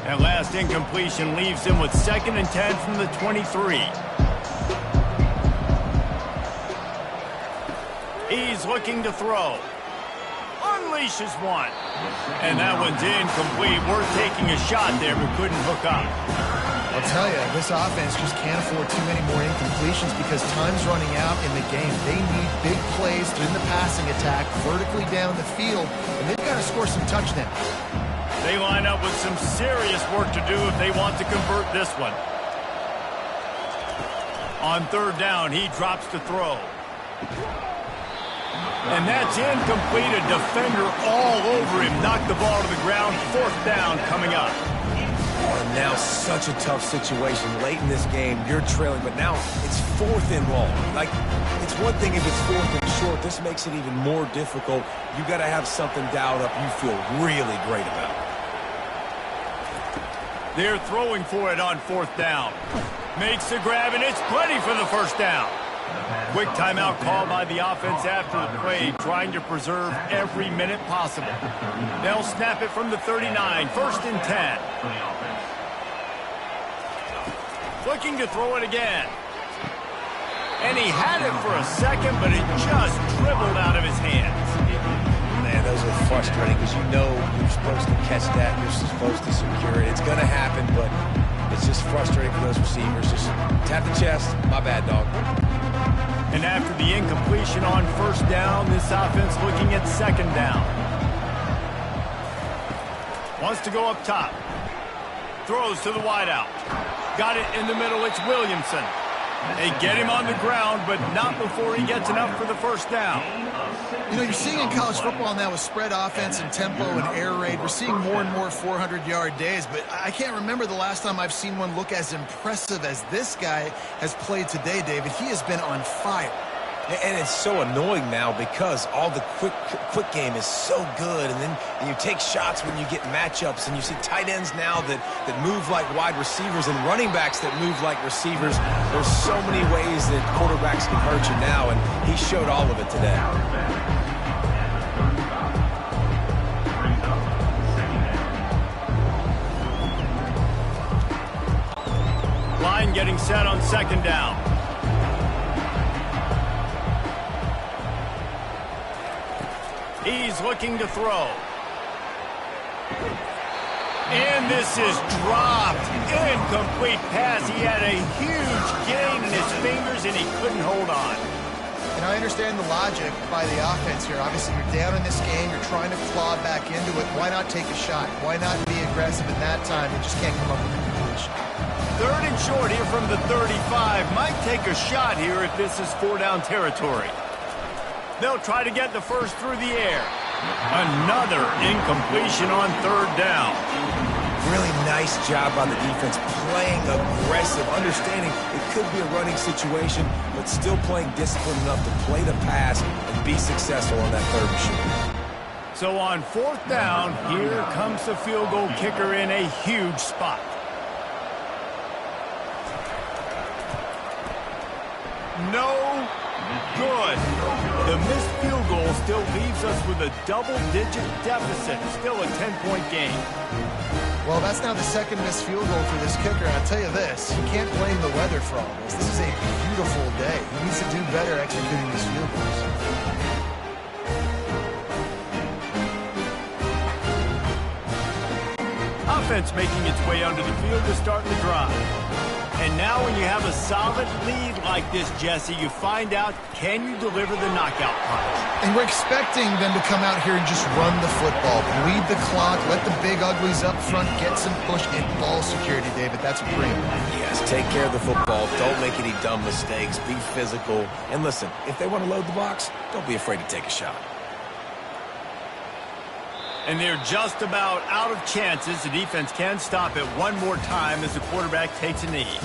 Speaker 1: That last incompletion leaves him with 2nd and 10 from the 23. He's looking to throw. Unleashes one. And that one's incomplete. We're taking a shot there, but couldn't hook up.
Speaker 3: I'll tell you, this offense just can't afford too many more incompletions because time's running out in the game. They need big plays in the passing attack, vertically down the field, and they've got to score some touchdowns.
Speaker 1: They line up with some serious work to do if they want to convert this one. On 3rd down, he drops to throw. And that's incomplete. A defender all over him. Knocked the ball to the ground. 4th down coming up.
Speaker 2: And now such a tough situation. Late in this game, you're trailing, but now it's 4th and long. Like, it's one thing if it's 4th and short. This makes it even more difficult. You got to have something dialed up you feel really great about.
Speaker 1: They're throwing for it on 4th down. Makes the grab, and it's plenty for the first down. Quick timeout call by the offense after the play, trying to preserve every minute possible. They'll snap it from the 39, 1st and 10. Looking to throw it again. And he had it for a second, but it just dribbled out of his hands.
Speaker 2: Man, those are frustrating because you know you're supposed to catch that, you're supposed to secure it. It's going to happen, but it's just frustrating for those receivers. Just tap the chest. My bad, dog.
Speaker 1: And after the incompletion on 1st down, this offense looking at 2nd down. Wants to go up top. Throws to the wideout. Got it in the middle. It's Williamson. They get him on the ground, but not before he gets enough for the first down.
Speaker 3: You know, you're seeing in college football now with spread offense and tempo and air raid, we're seeing more and more 400-yard days, but I can't remember the last time I've seen one look as impressive as this guy has played today, David. He has been on fire.
Speaker 2: And it's so annoying now because all the quick game is so good, and then you take shots when you get matchups, and you see tight ends now that move like wide receivers and running backs that move like receivers. There's so many ways that quarterbacks can hurt you now, and he showed all of it today.
Speaker 1: Line getting set on 2nd down. He's looking to throw. And this is dropped. Incomplete pass. He had a huge gain in his fingers, and he couldn't hold on.
Speaker 3: And I understand the logic by the offense here. Obviously, you're down in this game. You're trying to claw back into it. Why not take a shot? Why not be aggressive in that time? You just can't come up with a completion.
Speaker 1: 3rd and short here from the 35. Might take a shot here if this is 4-down territory. They'll try to get the first through the air. Another incompletion on 3rd down.
Speaker 2: Really nice job by the defense, playing aggressive, understanding it could be a running situation, but still playing disciplined enough to play the pass and be successful on that 3rd and short.
Speaker 1: So on 4th down, here comes the field goal kicker in a huge spot. No good. The missed field goal still leaves us with a double-digit deficit. Still a 10-point game.
Speaker 3: Well, that's now the second missed field goal for this kicker. And I'll tell you this, you can't blame the weather for all this. This is a beautiful day. He needs to do better executing these field goals.
Speaker 1: Offense making its way onto the field to start the drive. And now when you have a solid lead like this, Jesse, you find out, can you deliver the knockout punch?
Speaker 3: And we're expecting them to come out here and just run the football, bleed the clock, let the big uglies up front get some push and ball security, David. That's a dream.
Speaker 2: Yes, take care of the football. Don't make any dumb mistakes. Be physical. And listen, if they want to load the box, don't be afraid to take a shot.
Speaker 1: And they're just about out of chances. The defense can stop it one more time as the quarterback takes a knee.